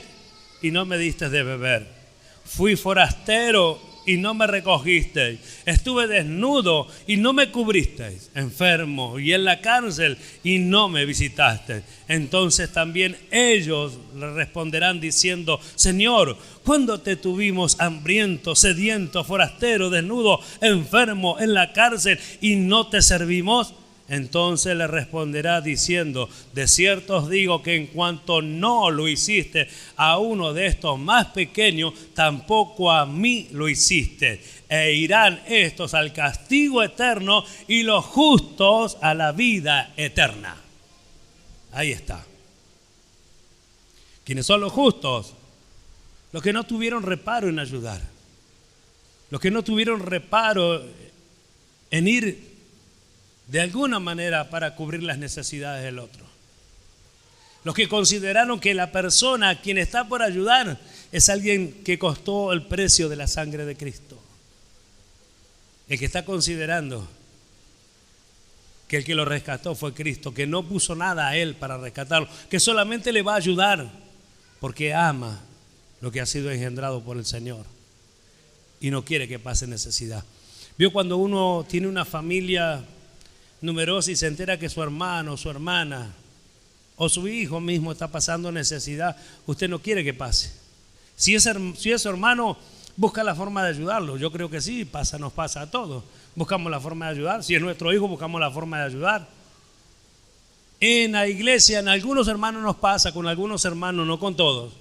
y no me diste de beber. Fui forastero y no me recogisteis. Estuve desnudo y no me cubristeis. Enfermo y en la cárcel y no me visitasteis. Entonces también ellos le responderán diciendo, Señor, ¿cuándo te tuvimos hambriento, sediento, forastero, desnudo, enfermo, en la cárcel y no te servimos? Entonces le responderá diciendo, de cierto os digo que en cuanto no lo hiciste a uno de estos más pequeños, tampoco a mí lo hiciste. E irán estos al castigo eterno y los justos a la vida eterna. Ahí está. ¿Quiénes son los justos? Los que no tuvieron reparo en ayudar. Los que no tuvieron reparo en ir de alguna manera para cubrir las necesidades del otro. Los que consideraron que la persona a quien está por ayudar es alguien que costó el precio de la sangre de Cristo. El que está considerando que el que lo rescató fue Cristo, que no puso nada a él para rescatarlo, que solamente le va a ayudar porque ama lo que ha sido engendrado por el Señor y no quiere que pase necesidad. Vio cuando uno tiene una familia numerosa y se entera que su hermano, su hermana o su hijo mismo está pasando necesidad, usted no quiere que pase. Si es su hermano, busca la forma de ayudarlo. Yo creo que sí, nos pasa a todos. Buscamos la forma de ayudar. Si es nuestro hijo, buscamos la forma de ayudar. En la iglesia, en algunos hermanos nos pasa, con algunos hermanos, no con todos,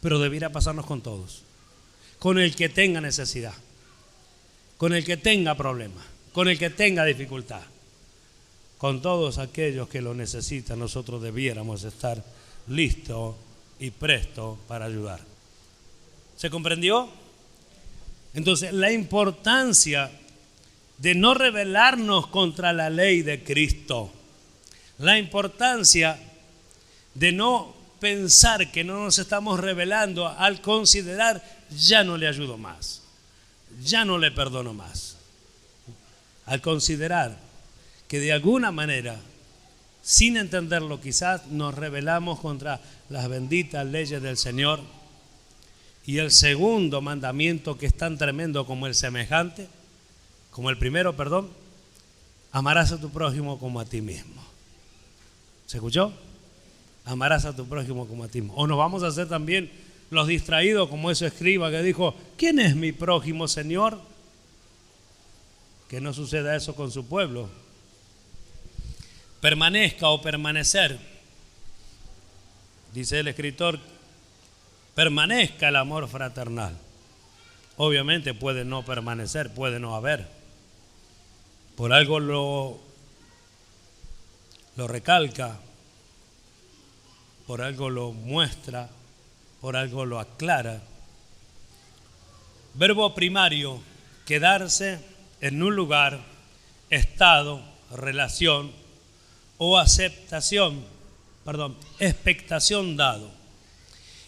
pero debiera pasarnos con todos. Con el que tenga necesidad, con el que tenga problemas, con el que tenga dificultad, con todos aquellos que lo necesitan, nosotros debiéramos estar listos y prestos para ayudar. ¿Se comprendió? Entonces, la importancia de no rebelarnos contra la ley de Cristo, la importancia de no pensar que no nos estamos rebelando al considerar, ya no le ayudo más, ya no le perdono más. Al considerar que de alguna manera, sin entenderlo quizás, nos rebelamos contra las benditas leyes del Señor. Y el segundo mandamiento, que es tan tremendo como el semejante, como el primero, perdón, amarás a tu prójimo como a ti mismo. ¿Se escuchó? Amarás a tu prójimo como a ti mismo. O nos vamos a hacer también los distraídos como ese escriba que dijo, ¿quién es mi prójimo, Señor? Que no suceda eso con su pueblo. Permanezca o permanecer. Dice el escritor, permanezca el amor fraternal. Obviamente puede no permanecer, puede no haber. Por algo lo recalca, por algo lo muestra, por algo lo aclara. Verbo primario, quedarse en un lugar, estado, relación o expectación dado.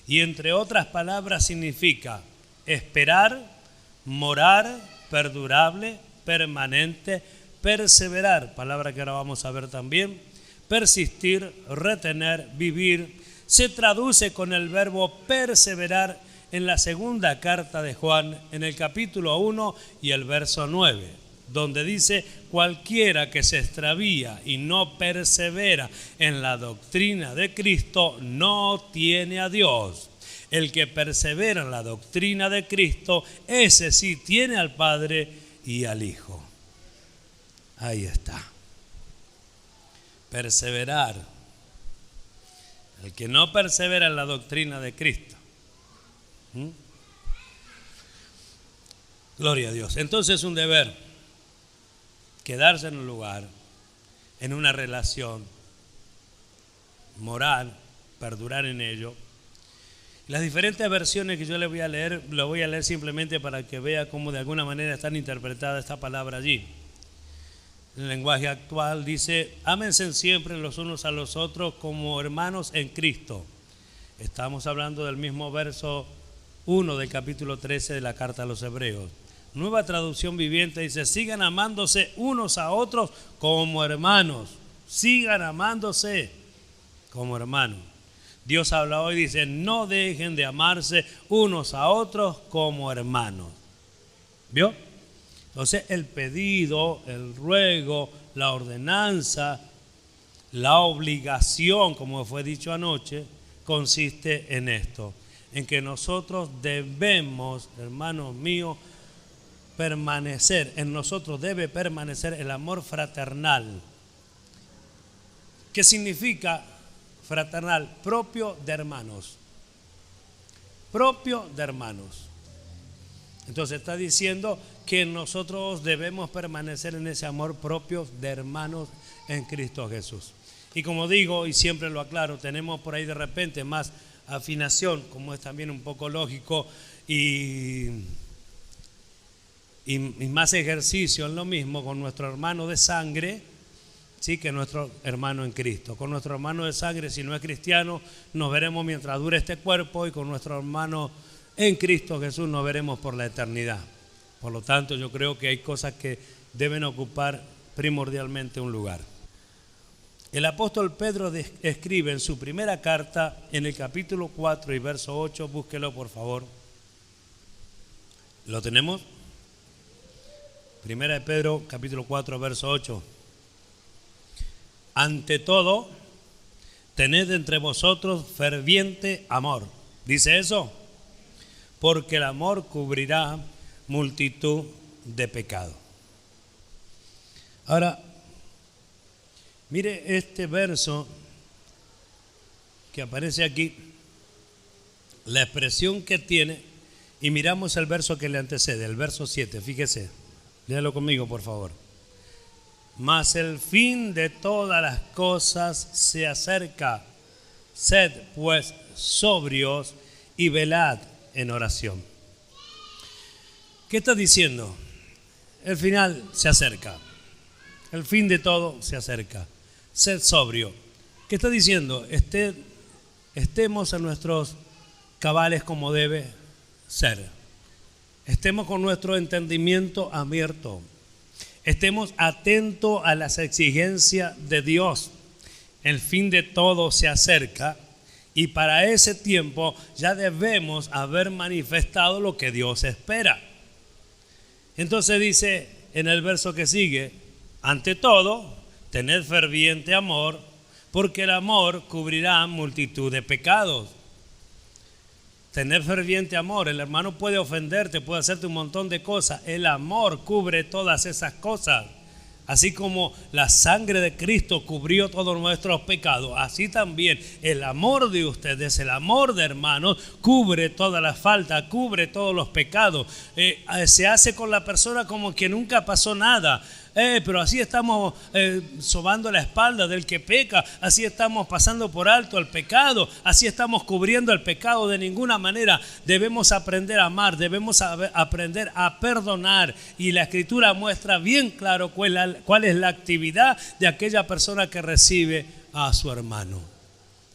Y entre otras palabras significa esperar, morar, perdurable, permanente, perseverar, palabra que ahora vamos a ver también, persistir, retener, vivir. Se traduce con el verbo perseverar en la segunda carta de Juan, en el capítulo 1 y el verso 9, donde dice, cualquiera que se extravía y no persevera en la doctrina de Cristo no tiene a Dios. El que persevera en la doctrina de Cristo, ese sí tiene al Padre y al Hijo. Ahí está. Perseverar. El que no persevera en la doctrina de Cristo. Gloria a Dios. Entonces es un deber quedarse en un lugar, en una relación moral, perdurar en ello. Las diferentes versiones que yo le voy a leer, lo voy a leer simplemente para que vea cómo de alguna manera están interpretada esta palabra allí. En el lenguaje actual dice: ámense siempre los unos a los otros como hermanos en Cristo. Estamos hablando del mismo verso 1 del capítulo 13 de la carta a los Hebreos. Nueva Traducción Viviente dice: sigan amándose unos a otros como hermanos. Sigan amándose como hermanos. Dios habla hoy, dice: no dejen de amarse unos a otros como hermanos. ¿Vio? Entonces el pedido, el ruego, la ordenanza, la obligación, como fue dicho anoche, consiste en esto, en que nosotros debemos, hermanos míos, permanecer, en nosotros debe permanecer el amor fraternal. ¿Qué significa fraternal? Propio de hermanos. Propio de hermanos. Entonces está diciendo que nosotros debemos permanecer en ese amor propio de hermanos en Cristo Jesús. Y como digo, y siempre lo aclaro, tenemos por ahí de repente más afinación, como es también un poco lógico, y más ejercicio en lo mismo con nuestro hermano de sangre, sí, que nuestro hermano en Cristo. Con nuestro hermano de sangre, si no es cristiano, nos veremos mientras dure este cuerpo, y con nuestro hermano en Cristo Jesús nos veremos por la eternidad. Por lo tanto, yo creo que hay cosas que deben ocupar primordialmente un lugar. El apóstol Pedro escribe en su primera carta, en el capítulo 4 y verso 8, búsquelo por favor. ¿Lo tenemos? Primera de Pedro, capítulo 4, verso 8. Ante todo, tened entre vosotros ferviente amor. ¿Dice eso? Porque el amor cubrirá multitud de pecados. Ahora, mire este verso que aparece aquí, la expresión que tiene, y miramos el verso que le antecede, el verso 7, fíjese, léalo conmigo por favor. Mas el fin de todas las cosas se acerca, sed pues sobrios y velad en oración. ¿Qué está diciendo? El final se acerca. El fin de todo se acerca. Sed sobrio. ¿Qué está diciendo? Estemos en nuestros cabales como debe ser. Estemos con nuestro entendimiento abierto. Estemos atentos a las exigencias de Dios. El fin de todo se acerca. Y para ese tiempo ya debemos haber manifestado lo que Dios espera. Entonces dice en el verso que sigue: ante todo, tened ferviente amor, porque el amor cubrirá multitud de pecados. Tener ferviente amor, el hermano puede ofenderte, puede hacerte un montón de cosas. El amor cubre todas esas cosas. Así como la sangre de Cristo cubrió todos nuestros pecados, así también el amor de ustedes, el amor de hermanos, cubre todas las faltas, cubre todos los pecados. Se hace con la persona como que nunca pasó nada. Pero así estamos sobando la espalda del que peca, así estamos pasando por alto el pecado, así estamos cubriendo el pecado. De ninguna manera. Debemos aprender a amar, debemos aprender a perdonar, y la Escritura muestra bien claro cuál es la actividad de aquella persona que recibe a su hermano.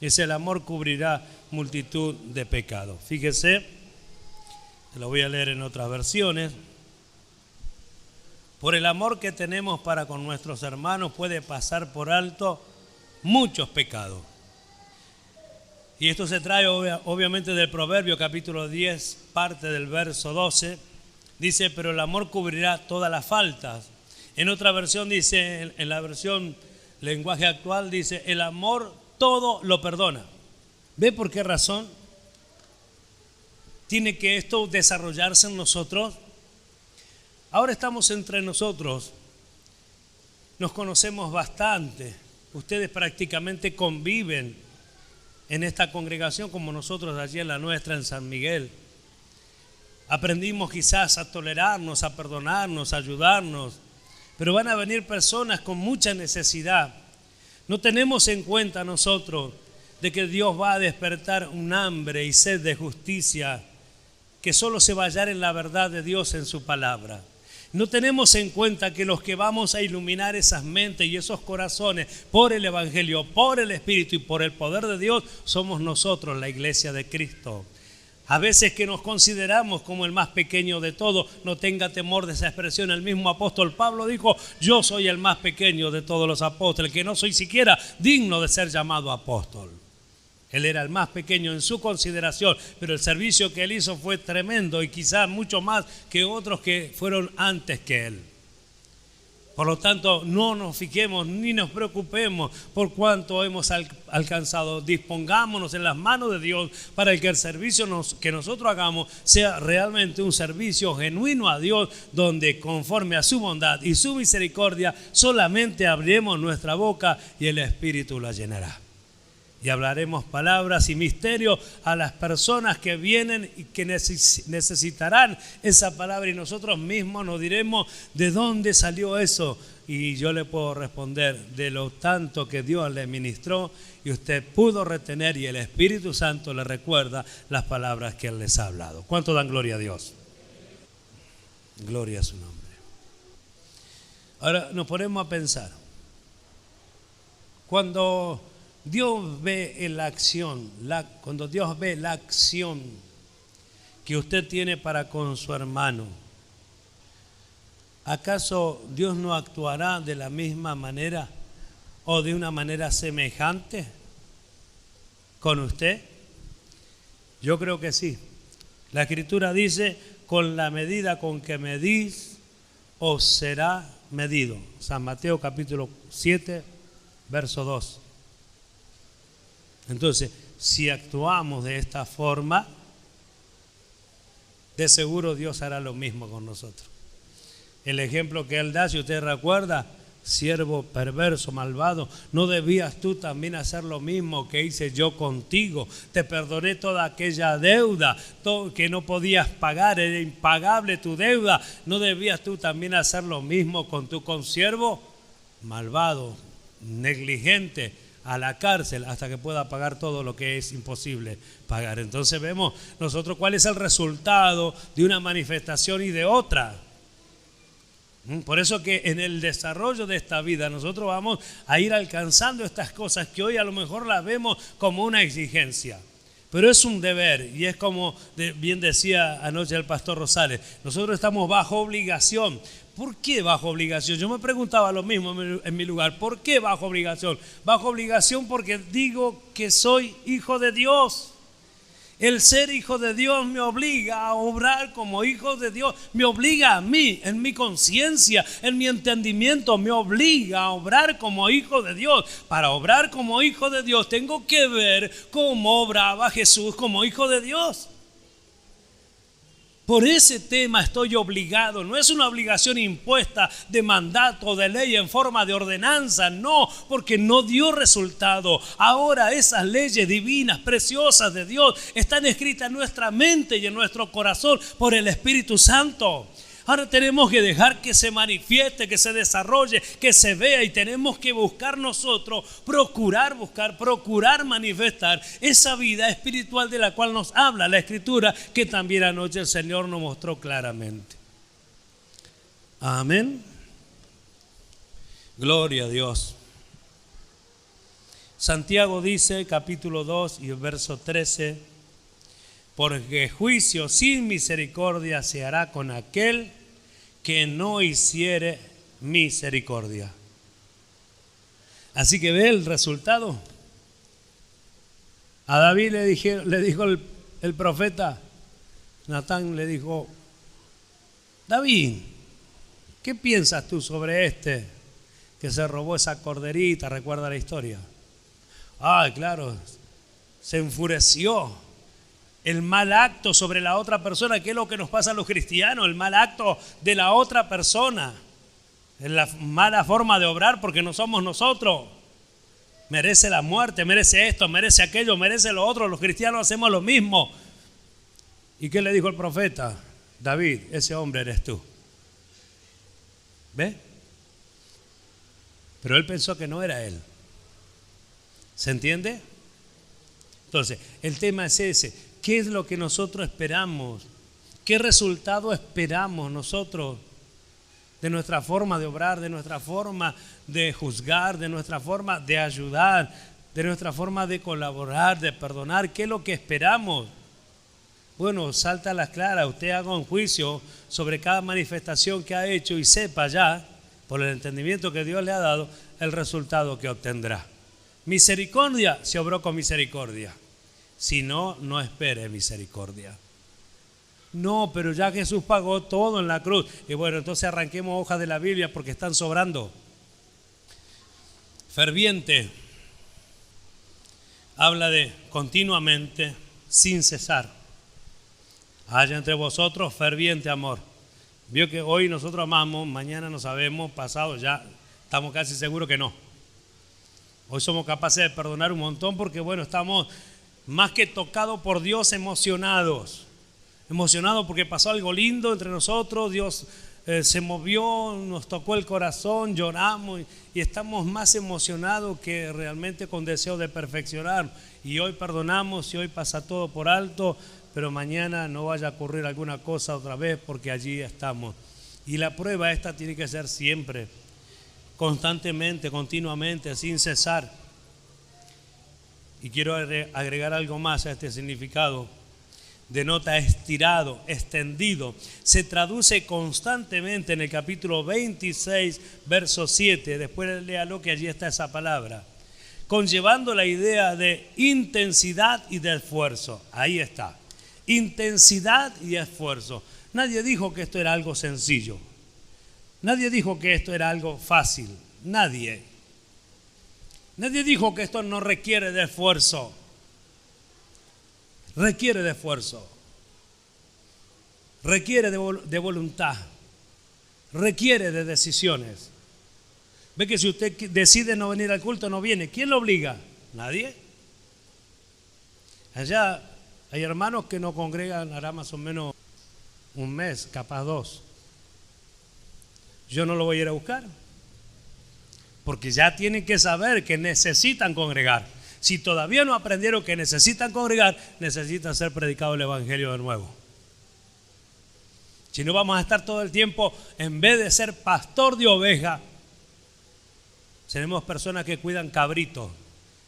Es el amor cubrirá multitud de pecados. Fíjese, lo voy a leer en otras versiones. Por el amor que tenemos para con nuestros hermanos puede pasar por alto muchos pecados. Y esto se trae obviamente del Proverbio capítulo 10, parte del verso 12. Dice: pero el amor cubrirá todas las faltas. En otra versión dice, en la versión lenguaje actual dice: el amor todo lo perdona. ¿Ve por qué razón? tiene que esto desarrollarse en nosotros. Ahora estamos entre nosotros, nos conocemos bastante, ustedes prácticamente conviven en esta congregación como nosotros allí en la nuestra en San Miguel. Aprendimos quizás a tolerarnos, a perdonarnos, a ayudarnos, pero van a venir personas con mucha necesidad. No tenemos en cuenta nosotros de que Dios va a despertar un hambre y sed de justicia que solo se va a hallar en la verdad de Dios en su palabra. No tenemos en cuenta que los que vamos a iluminar esas mentes y esos corazones por el Evangelio, por el Espíritu y por el poder de Dios, somos nosotros, la iglesia de Cristo. A veces que nos consideramos como el más pequeño de todos, no tenga temor de esa expresión. El mismo apóstol Pablo dijo: yo soy el más pequeño de todos los apóstoles, que no soy siquiera digno de ser llamado apóstol. Él era el más pequeño en su consideración, pero el servicio que él hizo fue tremendo y quizás mucho más que otros que fueron antes que él. Por lo tanto, no nos fijemos ni nos preocupemos por cuánto hemos alcanzado. Dispongámonos en las manos de Dios para que el servicio que nosotros hagamos sea realmente un servicio genuino a Dios, donde conforme a su bondad y su misericordia solamente abriremos nuestra boca y el Espíritu la llenará. Y hablaremos palabras y misterios a las personas que vienen y que necesitarán esa palabra, y nosotros mismos nos diremos de dónde salió eso. Y yo le puedo responder de lo tanto que Dios le ministró y usted pudo retener, y el Espíritu Santo le recuerda las palabras que Él les ha hablado. ¿Cuánto dan gloria a Dios? Gloria a su nombre. Ahora nos ponemos a pensar. Cuando Dios ve la acción, cuando Dios ve la acción que usted tiene para con su hermano, ¿acaso Dios no actuará de la misma manera o de una manera semejante con usted? Yo creo que sí. La Escritura dice: con la medida con que medís, os será medido. San Mateo capítulo 7, verso 2. Entonces, si actuamos de esta forma, de seguro Dios hará lo mismo con nosotros. El ejemplo que Él da, si usted recuerda: siervo perverso, malvado, ¿no debías tú también hacer lo mismo que hice yo contigo? Te perdoné toda aquella deuda que no podías pagar, era impagable tu deuda. ¿No debías tú también hacer lo mismo con tu consiervo? Malvado, negligente, a la cárcel hasta que pueda pagar todo lo que es imposible pagar. Entonces vemos nosotros cuál es el resultado de una manifestación y de otra. Por eso que en el desarrollo de esta vida nosotros vamos a ir alcanzando estas cosas que hoy a lo mejor las vemos como una exigencia, pero es un deber, y es como bien decía anoche el pastor Rosales, nosotros estamos bajo obligación. ¿Por qué bajo obligación? Yo me preguntaba lo mismo en mi lugar. ¿Por qué bajo obligación? Bajo obligación porque digo que soy hijo de Dios. El ser hijo de Dios me obliga a obrar como hijo de Dios. Me obliga a mí, en mi conciencia, en mi entendimiento, me obliga a obrar como hijo de Dios. Para obrar como hijo de Dios tengo que ver cómo obraba Jesús como hijo de Dios. Por ese tema estoy obligado. No es una obligación impuesta de mandato, de ley en forma de ordenanza. No, porque no dio resultado. Ahora esas leyes divinas, preciosas de Dios, están escritas en nuestra mente y en nuestro corazón por el Espíritu Santo. Ahora tenemos que dejar que se manifieste, que se desarrolle, que se vea, y tenemos que buscar nosotros, procurar manifestar esa vida espiritual de la cual nos habla la Escritura, que también anoche el Señor nos mostró claramente. Amén. Gloria a Dios. Santiago dice, capítulo 2 y verso 13, porque juicio sin misericordia se hará con aquel que no hiciere misericordia. Así que ve el resultado. A David le dijo el profeta, Natán le dijo: David, ¿qué piensas tú sobre este que se robó esa corderita? ¿Recuerda la historia? Claro, se enfureció. el mal acto sobre la otra persona. ¿Qué es lo que nos pasa a los cristianos? El mal acto de la otra persona. La mala forma de obrar porque no somos nosotros. Merece la muerte, merece esto, merece aquello, merece lo otro. Los cristianos hacemos lo mismo. ¿Y qué le dijo el profeta? David, ese hombre eres tú. ¿Ve? Pero él pensó que no era él. ¿Se entiende? Entonces, el tema es ese. ¿Qué es lo que nosotros esperamos? ¿Qué resultado esperamos nosotros de nuestra forma de obrar, de nuestra forma de juzgar, de nuestra forma de ayudar, de nuestra forma de colaborar, de perdonar? ¿Qué es lo que esperamos? Bueno, salta a las claras. Usted haga un juicio sobre cada manifestación que ha hecho y sepa ya, por el entendimiento que Dios le ha dado, el resultado que obtendrá. Misericordia, se obró con misericordia. Si no, no espere misericordia. No, pero ya Jesús pagó todo en la cruz. Y bueno, entonces arranquemos hojas de la Biblia porque están sobrando. Ferviente habla de continuamente, sin cesar. Haya entre vosotros ferviente amor. Vio que hoy nosotros amamos, mañana no sabemos, pasado ya estamos casi seguros que no. Hoy somos capaces de perdonar un montón porque bueno, estamos más que tocados por Dios, emocionados porque pasó algo lindo entre nosotros. Dios se movió, nos tocó el corazón, lloramos y estamos más emocionados que realmente con deseo de perfeccionar. Y hoy perdonamos y hoy pasa todo por alto, pero mañana no vaya a ocurrir alguna cosa otra vez porque allí estamos. Y la prueba esta tiene que ser siempre, constantemente, continuamente, sin cesar. Y quiero agregar algo más a este significado. Denota estirado, extendido. Se traduce constantemente en el capítulo 26, verso 7. Después léalo que allí está esa palabra. Conllevando la idea de intensidad y de esfuerzo. Ahí está. Intensidad y esfuerzo. Nadie dijo que esto era algo sencillo. Nadie dijo que esto era algo fácil. Nadie dijo que esto no requiere de esfuerzo. Requiere de esfuerzo. Requiere de voluntad. Requiere de decisiones. Ve que si usted decide no venir al culto, no viene. ¿Quién lo obliga? Nadie. Allá hay hermanos que no congregan, hará más o menos un mes, capaz 2. Yo no lo voy a ir a buscar. Porque ya tienen que saber que necesitan congregar. Si todavía no aprendieron que necesitan congregar, necesita ser predicado el evangelio de nuevo. Si no, vamos a estar todo el tiempo, en vez de ser pastor de oveja, seremos personas que cuidan cabritos.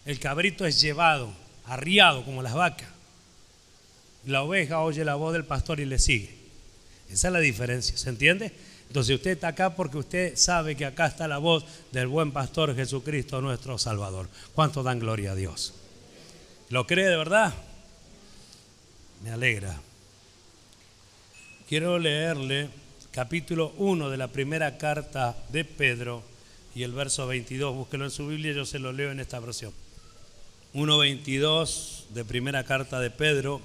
El cabrito es llevado, arriado como las vacas. La oveja oye la voz del pastor y le sigue. Esa es la diferencia, ¿se entiende? Entonces usted está acá porque usted sabe que acá está la voz del buen pastor Jesucristo, nuestro Salvador. ¿Cuánto dan gloria a Dios? ¿Lo cree de verdad? Me alegra. Quiero leerle capítulo 1 de la primera carta de Pedro y el verso 22. Búsquelo en su Biblia, yo se lo leo en esta versión. 1:22 de primera carta de Pedro,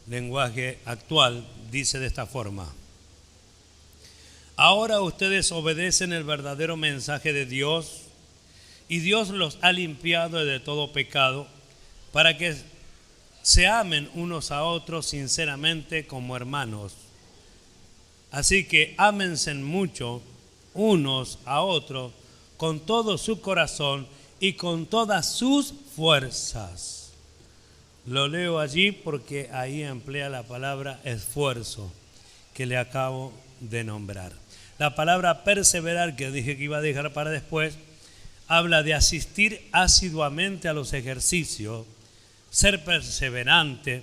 lenguaje actual, dice de esta forma. Ahora ustedes obedecen el verdadero mensaje de Dios y Dios los ha limpiado de todo pecado para que se amen unos a otros sinceramente como hermanos. Así que ámense mucho unos a otros con todo su corazón y con todas sus fuerzas. Lo leo allí porque ahí emplea la palabra esfuerzo que le acabo de nombrar. La palabra perseverar, que dije que iba a dejar para después, habla de asistir asiduamente a los ejercicios. Ser perseverante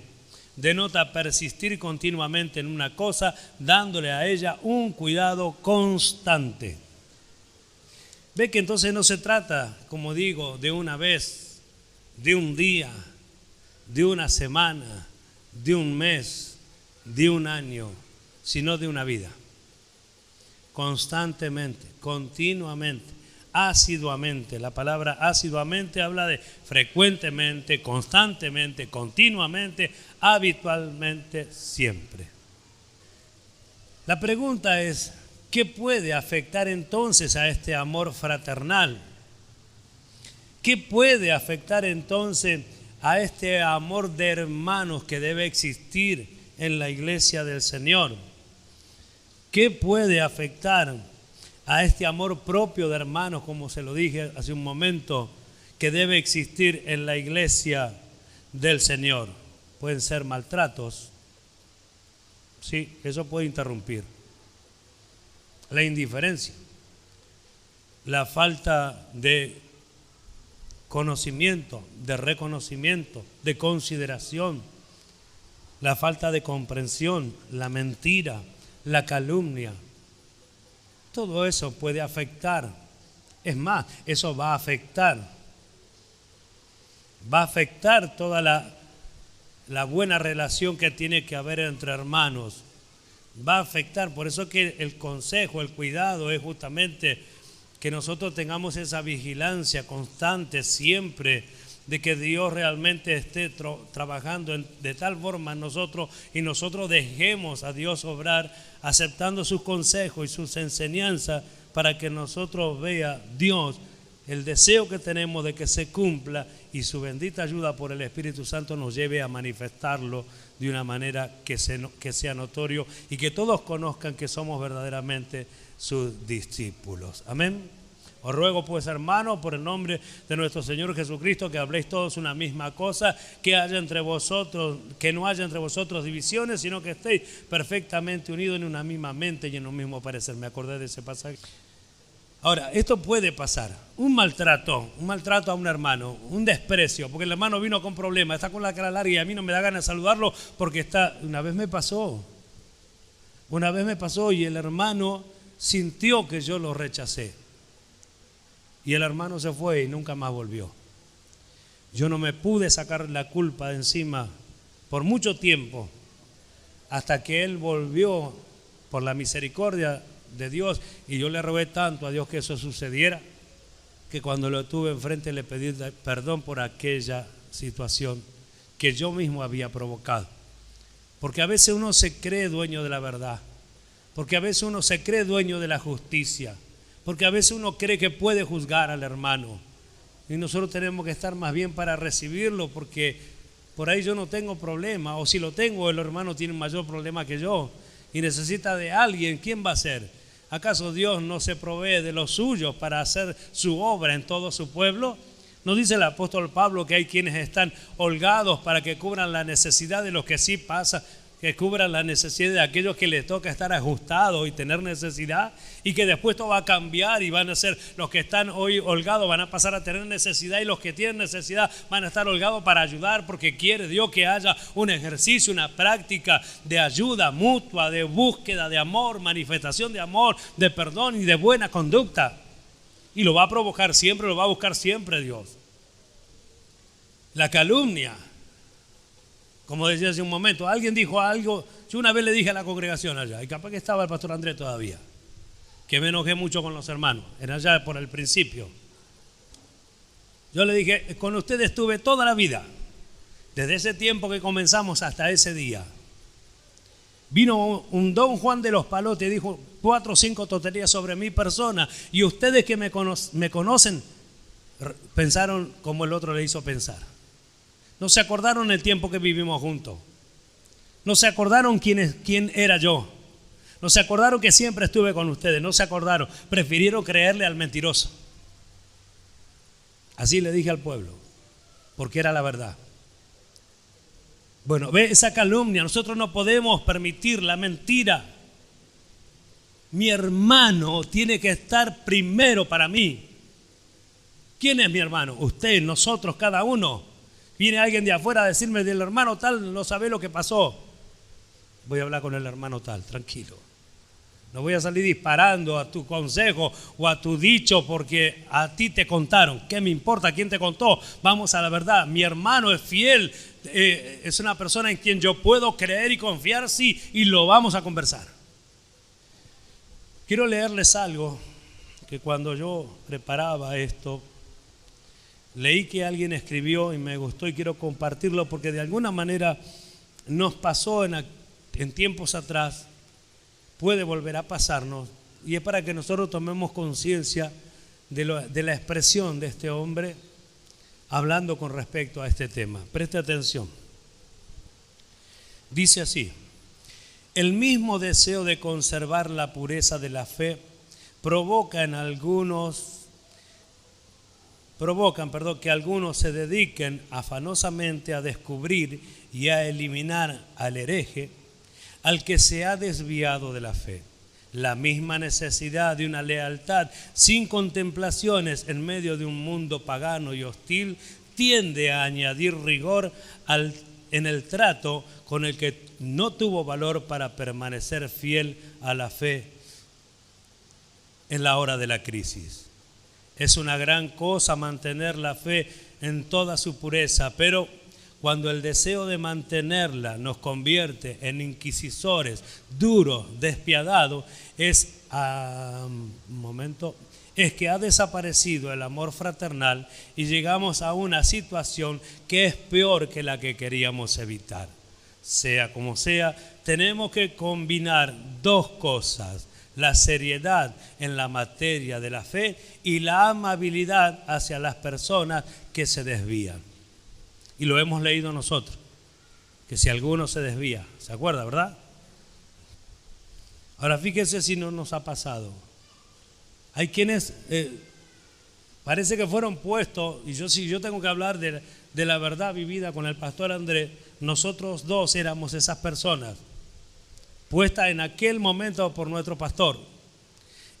denota persistir continuamente en una cosa, dándole a ella un cuidado constante. Ve que entonces no se trata, como digo, de una vez, de un día, de una semana, de un mes, de un año, sino de una vida. Constantemente, continuamente, asiduamente. La palabra asiduamente habla de frecuentemente, constantemente, continuamente, habitualmente, siempre. La pregunta es, ¿qué puede afectar entonces a este amor fraternal? ¿Qué puede afectar entonces a este amor de hermanos que debe existir en la iglesia del Señor? ¿Qué puede afectar a este amor propio de hermanos, como se lo dije hace un momento, que debe existir en la iglesia del Señor? Pueden ser maltratos. Sí, eso puede interrumpir. La indiferencia, la falta de conocimiento, de reconocimiento, de consideración, la falta de comprensión, la mentira, la calumnia. Todo eso puede afectar. Es más, eso va a afectar toda la buena relación que tiene que haber entre hermanos. Va a afectar, por eso que el consejo, el cuidado es justamente que nosotros tengamos esa vigilancia constante siempre de que Dios realmente esté trabajando de tal forma en nosotros y nosotros dejemos a Dios obrar aceptando sus consejos y sus enseñanzas para que nosotros vea Dios el deseo que tenemos de que se cumpla y su bendita ayuda por el Espíritu Santo nos lleve a manifestarlo de una manera que sea notorio y que todos conozcan que somos verdaderamente sus discípulos. Amén. Os ruego pues, hermanos, por el nombre de nuestro Señor Jesucristo, que habléis todos una misma cosa, que no haya entre vosotros divisiones, sino que estéis perfectamente unidos en una misma mente y en un mismo parecer. Me acordé de ese pasaje. Ahora, esto puede pasar, un maltrato a un hermano, un desprecio, porque el hermano vino con problemas, está con la cara larga y a mí no me da ganas de saludarlo porque una vez me pasó y el hermano sintió que yo lo rechacé. Y el hermano se fue y nunca más volvió. Yo no me pude sacar la culpa de encima por mucho tiempo, hasta que él volvió por la misericordia de Dios, y yo le rogué tanto a Dios que eso sucediera, que cuando lo tuve enfrente le pedí perdón por aquella situación que yo mismo había provocado. Porque a veces uno se cree dueño de la verdad, porque a veces uno se cree dueño de la justicia, porque a veces uno cree que puede juzgar al hermano, y nosotros tenemos que estar más bien para recibirlo, porque por ahí yo no tengo problema, o si lo tengo el hermano tiene un mayor problema que yo y necesita de alguien. ¿Quién va a ser? ¿Acaso Dios no se provee de los suyos para hacer su obra en todo su pueblo? ¿Nos dice el apóstol Pablo que hay quienes están holgados para que cubran la necesidad de los que sí pasa, que cubran la necesidad de aquellos que les toca estar ajustados y tener necesidad, y que después todo va a cambiar y van a ser los que están hoy holgados van a pasar a tener necesidad, y los que tienen necesidad van a estar holgados para ayudar, porque quiere Dios que haya un ejercicio, una práctica de ayuda mutua, de búsqueda de amor, manifestación de amor, de perdón y de buena conducta, y lo va a provocar siempre, lo va a buscar siempre Dios. La calumnia, como decía hace un momento, alguien dijo algo, yo una vez le dije a la congregación allá, y capaz que estaba el pastor Andrés todavía, que me enojé mucho con los hermanos, era allá por el principio. Yo le dije, con ustedes estuve toda la vida, desde ese tiempo que comenzamos hasta ese día. Vino un don Juan de los Palotes y dijo 4 o 5 tonterías sobre mi persona, y ustedes que me conocen pensaron como el otro le hizo pensar. No se acordaron el tiempo que vivimos juntos. No se acordaron quién era yo. No se acordaron que siempre estuve con ustedes. No se acordaron. Prefirieron creerle al mentiroso. Así le dije al pueblo, porque era la verdad. Bueno, ve esa calumnia. Nosotros no podemos permitir la mentira. Mi hermano tiene que estar primero para mí. ¿Quién es mi hermano? Usted, nosotros, cada uno. Viene alguien de afuera a decirme del hermano tal, no sabe lo que pasó. Voy a hablar con el hermano tal, tranquilo. No voy a salir disparando a tu consejo o a tu dicho porque a ti te contaron. ¿Qué me importa quién te contó? Vamos a la verdad. Mi hermano es fiel, es una persona en quien yo puedo creer y confiar, sí, y lo vamos a conversar. Quiero leerles algo que cuando yo preparaba esto, leí que alguien escribió y me gustó y quiero compartirlo porque de alguna manera nos pasó en tiempos atrás, puede volver a pasarnos, y es para que nosotros tomemos conciencia de la expresión de este hombre hablando con respecto a este tema. Preste atención. Dice así: el mismo deseo de conservar la pureza de la fe provocan que algunos se dediquen afanosamente a descubrir y a eliminar al hereje, al que se ha desviado de la fe. La misma necesidad de una lealtad sin contemplaciones en medio de un mundo pagano y hostil tiende a añadir rigor en el trato con el que no tuvo valor para permanecer fiel a la fe en la hora de la crisis. Es una gran cosa mantener la fe en toda su pureza, pero cuando el deseo de mantenerla nos convierte en inquisidores, duros, despiadados, es que ha desaparecido el amor fraternal y llegamos a una situación que es peor que la que queríamos evitar. Sea como sea, tenemos que combinar dos cosas: la seriedad en la materia de la fe y la amabilidad hacia las personas que se desvían. Y lo hemos leído nosotros, que si alguno se desvía, ¿se acuerda, verdad? Ahora fíjese si no nos ha pasado. Hay quienes parece que fueron puestos, y si yo tengo que hablar de la verdad vivida con el pastor Andrés, nosotros dos éramos esas personas puestas en aquel momento por nuestro pastor.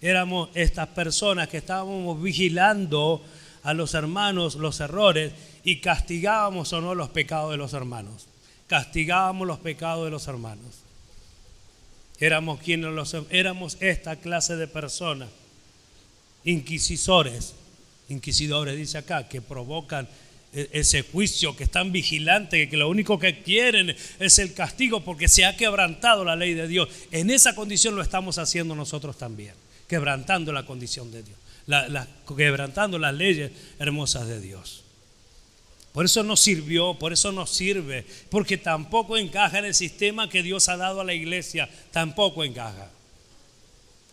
Éramos estas personas que estábamos vigilando a los hermanos los errores y castigábamos o no los pecados de los hermanos. Castigábamos los pecados de los hermanos. Éramos esta clase de personas, inquisidores dice acá, que provocan ese juicio, que están vigilantes, que lo único que quieren es el castigo porque se ha quebrantado la ley de Dios. En esa condición lo estamos haciendo nosotros también, quebrantando la condición de Dios, quebrantando las leyes hermosas de Dios. Por eso nos sirvió, por eso nos sirve, porque tampoco encaja en el sistema que Dios ha dado a la iglesia, tampoco encaja.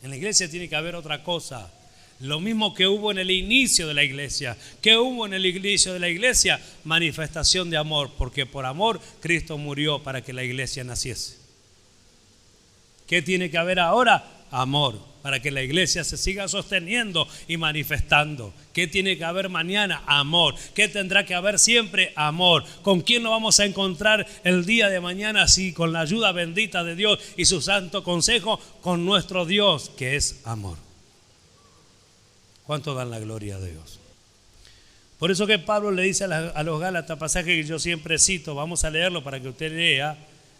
En la iglesia tiene que haber otra cosa. Lo mismo que hubo en el inicio de la iglesia. ¿Qué hubo en el inicio de la iglesia? Manifestación de amor, porque por amor Cristo murió para que la iglesia naciese. ¿Qué tiene que haber ahora? Amor, para que la iglesia se siga sosteniendo y manifestando. ¿Qué tiene que haber mañana? Amor. ¿Qué tendrá que haber siempre? Amor. ¿Con quién nos vamos a encontrar el día de mañana? Sí, con la ayuda bendita de Dios y su santo consejo, con nuestro Dios, que es amor. ¿Cuánto dan la gloria a Dios? Por eso que Pablo le dice a los Gálatas, pasaje que yo siempre cito, vamos a leerlo para que usted lea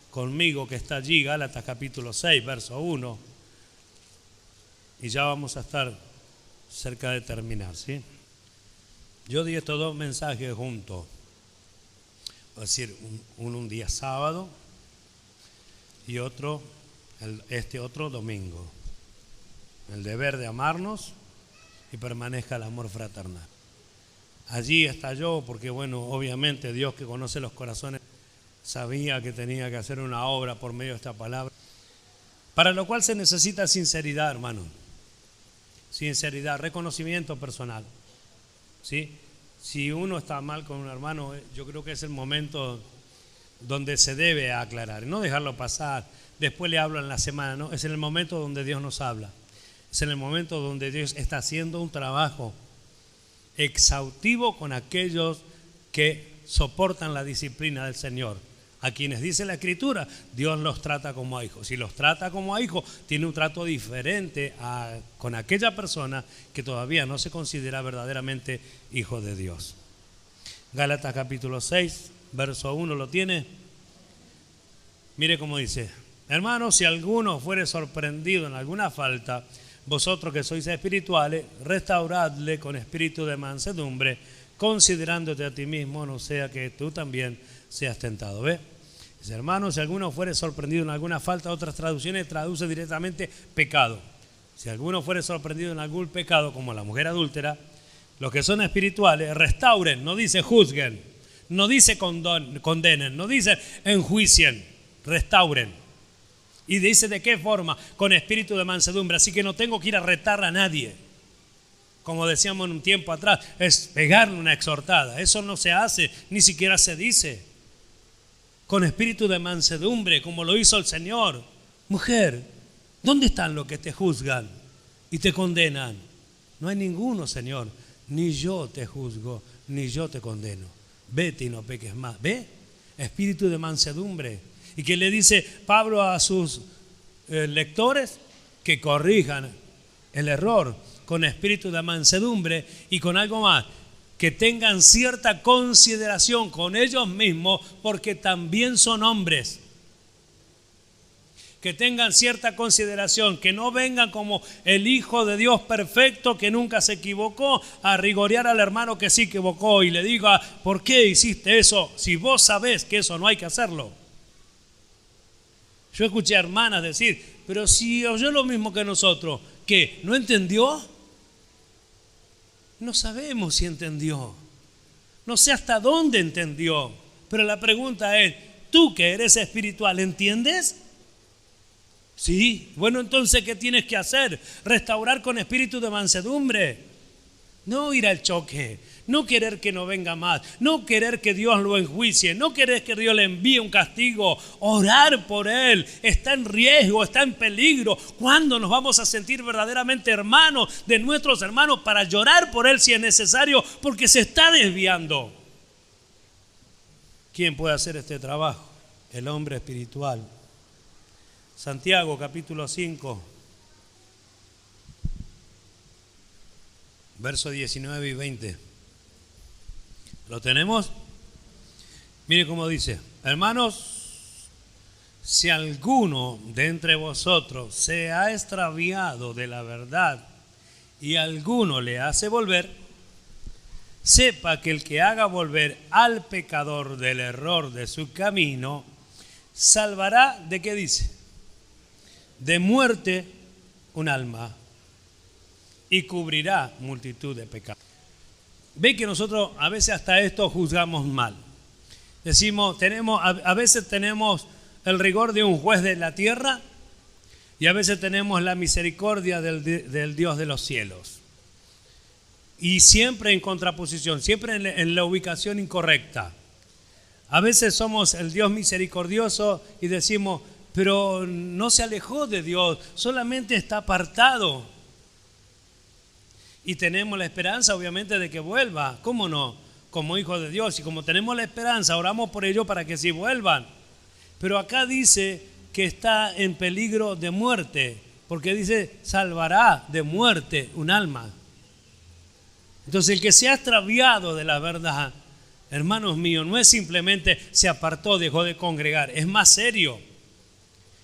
conmigo, que está allí, Gálatas capítulo 6, verso 1. Y ya vamos a estar cerca de terminar, ¿sí? Yo di estos dos mensajes juntos. Es decir, un día sábado y otro domingo. El deber de amarnos y permanezca el amor fraternal. Allí estalló porque, bueno, obviamente Dios, que conoce los corazones, sabía que tenía que hacer una obra por medio de esta palabra, para lo cual se necesita sinceridad, hermano. Sinceridad, reconocimiento personal, ¿sí? Si uno está mal con un hermano, yo creo que es el momento donde se debe aclarar, no dejarlo pasar, después le hablo en la semana, ¿no? Es en el momento donde Dios nos habla. Es en el momento donde Dios está haciendo un trabajo exhaustivo con aquellos que soportan la disciplina del Señor. A quienes dice la Escritura, Dios los trata como a hijos. Si los trata como a hijos, tiene un trato diferente con aquella persona que todavía no se considera verdaderamente hijo de Dios. Gálatas capítulo 6, verso 1, ¿lo tiene? Mire cómo dice: hermanos, si alguno fuere sorprendido en alguna falta, vosotros que sois espirituales, restauradle con espíritu de mansedumbre, considerándote a ti mismo, no sea que tú también seas tentado. ¿Ve? Dice: hermanos, si alguno fuere sorprendido en alguna falta, otras traducciones traduce directamente pecado. Si alguno fuere sorprendido en algún pecado, como la mujer adúltera, los que son espirituales restauren, no dice juzguen, no dice condenen, no dice enjuicien, restauren. Y dice de qué forma, con espíritu de mansedumbre. Así que no tengo que ir a retar a nadie. Como decíamos en un tiempo atrás, es pegarle una exhortada. Eso no se hace, ni siquiera se dice. Con espíritu de mansedumbre, como lo hizo el Señor. Mujer, ¿dónde están los que te juzgan y te condenan? No hay ninguno, Señor. Ni yo te juzgo, ni yo te condeno. Vete y no peques más. ¿Ve? Espíritu de mansedumbre. ¿Y qué le dice Pablo a sus lectores? Que corrijan el error con espíritu de mansedumbre y con algo más. Que tengan cierta consideración con ellos mismos porque también son hombres. Que tengan cierta consideración, que no vengan como el Hijo de Dios perfecto que nunca se equivocó a rigorear al hermano que sí equivocó y le diga, ¿por qué hiciste eso? Si vos sabés que eso no hay que hacerlo. Yo escuché a hermanas decir, pero si oyó lo mismo que nosotros, ¿qué? ¿No entendió? No sabemos si entendió. No sé hasta dónde entendió. Pero la pregunta es, ¿tú que eres espiritual, entiendes? Sí. Bueno, entonces, ¿qué tienes que hacer? Restaurar con espíritu de mansedumbre. No ir al choque. No querer que no venga más. No querer que Dios lo enjuicie. No querer que Dios le envíe un castigo. Orar por él. Está en riesgo, está en peligro. ¿Cuándo nos vamos a sentir verdaderamente hermanos de nuestros hermanos para llorar por él si es necesario? Porque se está desviando. ¿Quién puede hacer este trabajo? El hombre espiritual. Santiago capítulo 5, versos 19 y 20. ¿Lo tenemos? Mire cómo dice, hermanos, si alguno de entre vosotros se ha extraviado de la verdad y alguno le hace volver, sepa que el que haga volver al pecador del error de su camino, salvará, ¿de qué dice? De muerte un alma y cubrirá multitud de pecados. Ve que nosotros a veces hasta esto juzgamos mal. Decimos, a veces tenemos el rigor de un juez de la tierra y a veces tenemos la misericordia del Dios de los cielos. Y siempre en contraposición, siempre en la ubicación incorrecta. A veces somos el Dios misericordioso y decimos, pero no se alejó de Dios, solamente está apartado. Y tenemos la esperanza, obviamente, de que vuelva. ¿Cómo no? Como hijo de Dios. Y como tenemos la esperanza, oramos por ello para que sí vuelvan. Pero acá dice que está en peligro de muerte, porque dice, salvará de muerte un alma. Entonces, el que se ha extraviado de la verdad, hermanos míos, no es simplemente se apartó, dejó de congregar, es más serio.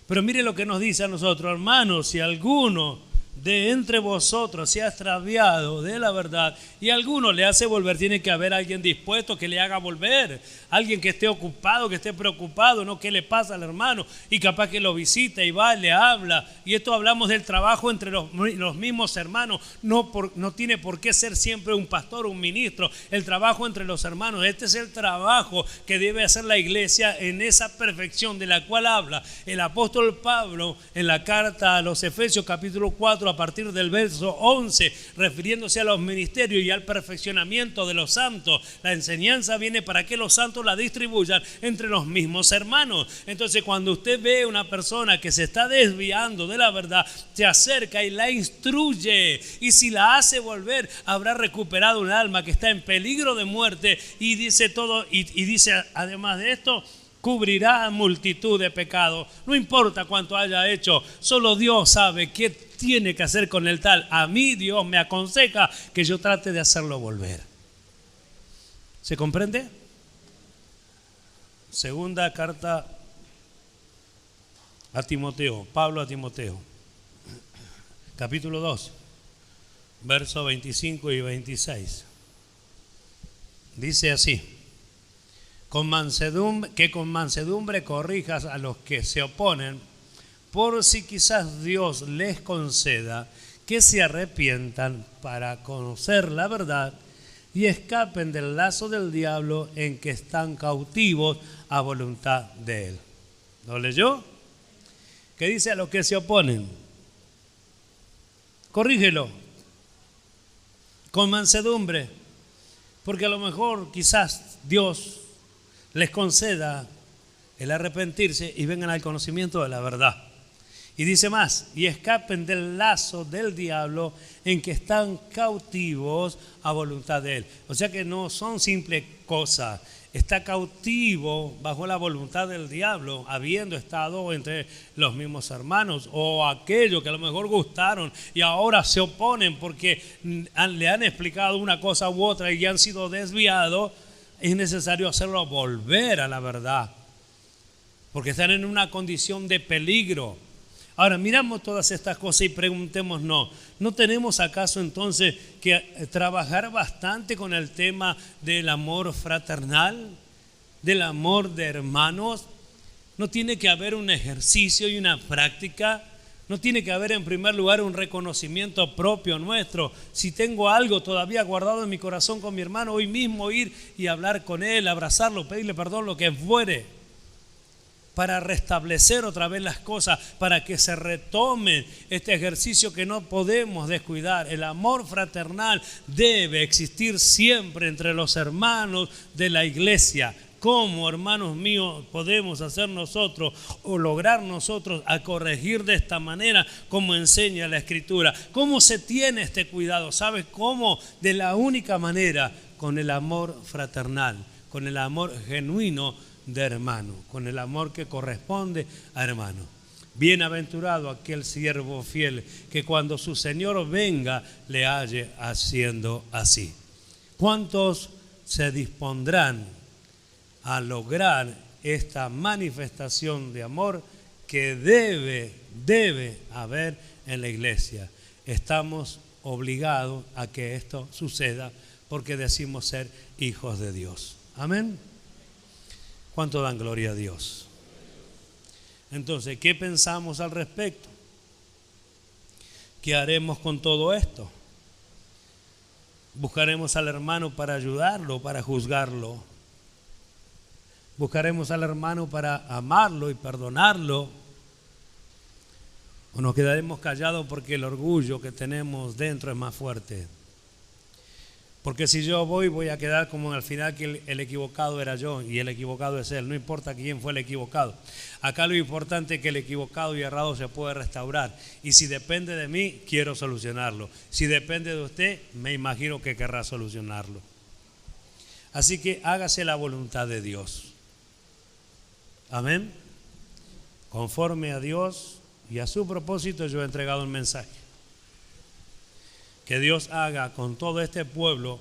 Pero mire lo que nos dice a nosotros, hermanos, si alguno de entre vosotros se ha extraviado de la verdad y alguno le hace volver, tiene que haber alguien dispuesto que le haga volver, alguien que esté ocupado, que esté preocupado, no qué le pasa al hermano y capaz que lo visita y va, le habla. Y esto hablamos del trabajo entre los mismos hermanos, no tiene por qué ser siempre un pastor o un ministro, el trabajo entre los hermanos, este es el trabajo que debe hacer la iglesia en esa perfección de la cual habla el apóstol Pablo en la carta a los Efesios capítulo 4 a partir del verso 11, refiriéndose a los ministerios y al perfeccionamiento de los santos. La enseñanza viene para que los santos la distribuyan entre los mismos hermanos. Entonces, cuando usted ve una persona que se está desviando de la verdad, se acerca y la instruye, y si la hace volver, habrá recuperado un alma que está en peligro de muerte, y dice todo, y dice además de esto, cubrirá multitud de pecados. No importa cuánto haya hecho, solo Dios sabe qué tiene que hacer con el tal. A mí Dios me aconseja que yo trate de hacerlo volver. ¿Se comprende? Segunda carta a Timoteo, Pablo a Timoteo, capítulo 2, versos 25 y 26. Dice así: que con mansedumbre corrijas a los que se oponen, por si quizás Dios les conceda que se arrepientan para conocer la verdad y escapen del lazo del diablo en que están cautivos a voluntad de él. ¿Lo leyó? ¿Qué dice a los que se oponen? Corrígelo con mansedumbre, porque a lo mejor quizás Dios les conceda el arrepentirse y vengan al conocimiento de la verdad. Y dice más, y escapen del lazo del diablo en que están cautivos a voluntad de él. O sea que no son simples cosas. Está cautivo bajo la voluntad del diablo, habiendo estado entre los mismos hermanos, o aquellos que a lo mejor gustaron y ahora se oponen porque le han explicado una cosa u otra y han sido desviados. Es necesario hacerlo volver a la verdad, porque están en una condición de peligro. Ahora miramos todas estas cosas y preguntémonos, ¿no tenemos acaso entonces que trabajar bastante con el tema del amor fraternal, del amor de hermanos? ¿No tiene que haber un ejercicio y una práctica? ¿No tiene que haber en primer lugar un reconocimiento propio nuestro? Si tengo algo todavía guardado en mi corazón con mi hermano, hoy mismo ir y hablar con él, abrazarlo, pedirle perdón, lo que fuere, para restablecer otra vez las cosas, para que se retome este ejercicio que no podemos descuidar. El amor fraternal debe existir siempre entre los hermanos de la iglesia. ¿Cómo, hermanos míos, podemos hacer nosotros o lograr nosotros a corregir de esta manera como enseña la Escritura? ¿Cómo se tiene este cuidado? ¿Sabes cómo? De la única manera, con el amor fraternal, con el amor genuino de hermano, con el amor que corresponde a hermano. Bienaventurado aquel siervo fiel que cuando su Señor venga le halle haciendo así. ¿Cuántos se dispondrán a lograr esta manifestación de amor que debe haber en la iglesia? Estamos obligados a que esto suceda porque decimos ser hijos de Dios. Amén. ¿Cuánto dan gloria a Dios? Entonces, ¿qué pensamos al respecto? ¿Qué haremos con todo esto? ¿Buscaremos al hermano para ayudarlo, para juzgarlo? ¿Buscaremos al hermano para amarlo y perdonarlo? ¿O nos quedaremos callados porque el orgullo que tenemos dentro es más fuerte? Porque si yo voy a quedar como al final que el equivocado era yo y el equivocado es él. No importa quién fue el equivocado. Acá lo importante es que el equivocado y errado se puede restaurar. Y si depende de mí, quiero solucionarlo. Si depende de usted, me imagino que querrá solucionarlo. Así que hágase la voluntad de Dios. Amén. Conforme a Dios y a su propósito, yo he entregado un mensaje. Que Dios haga con todo este pueblo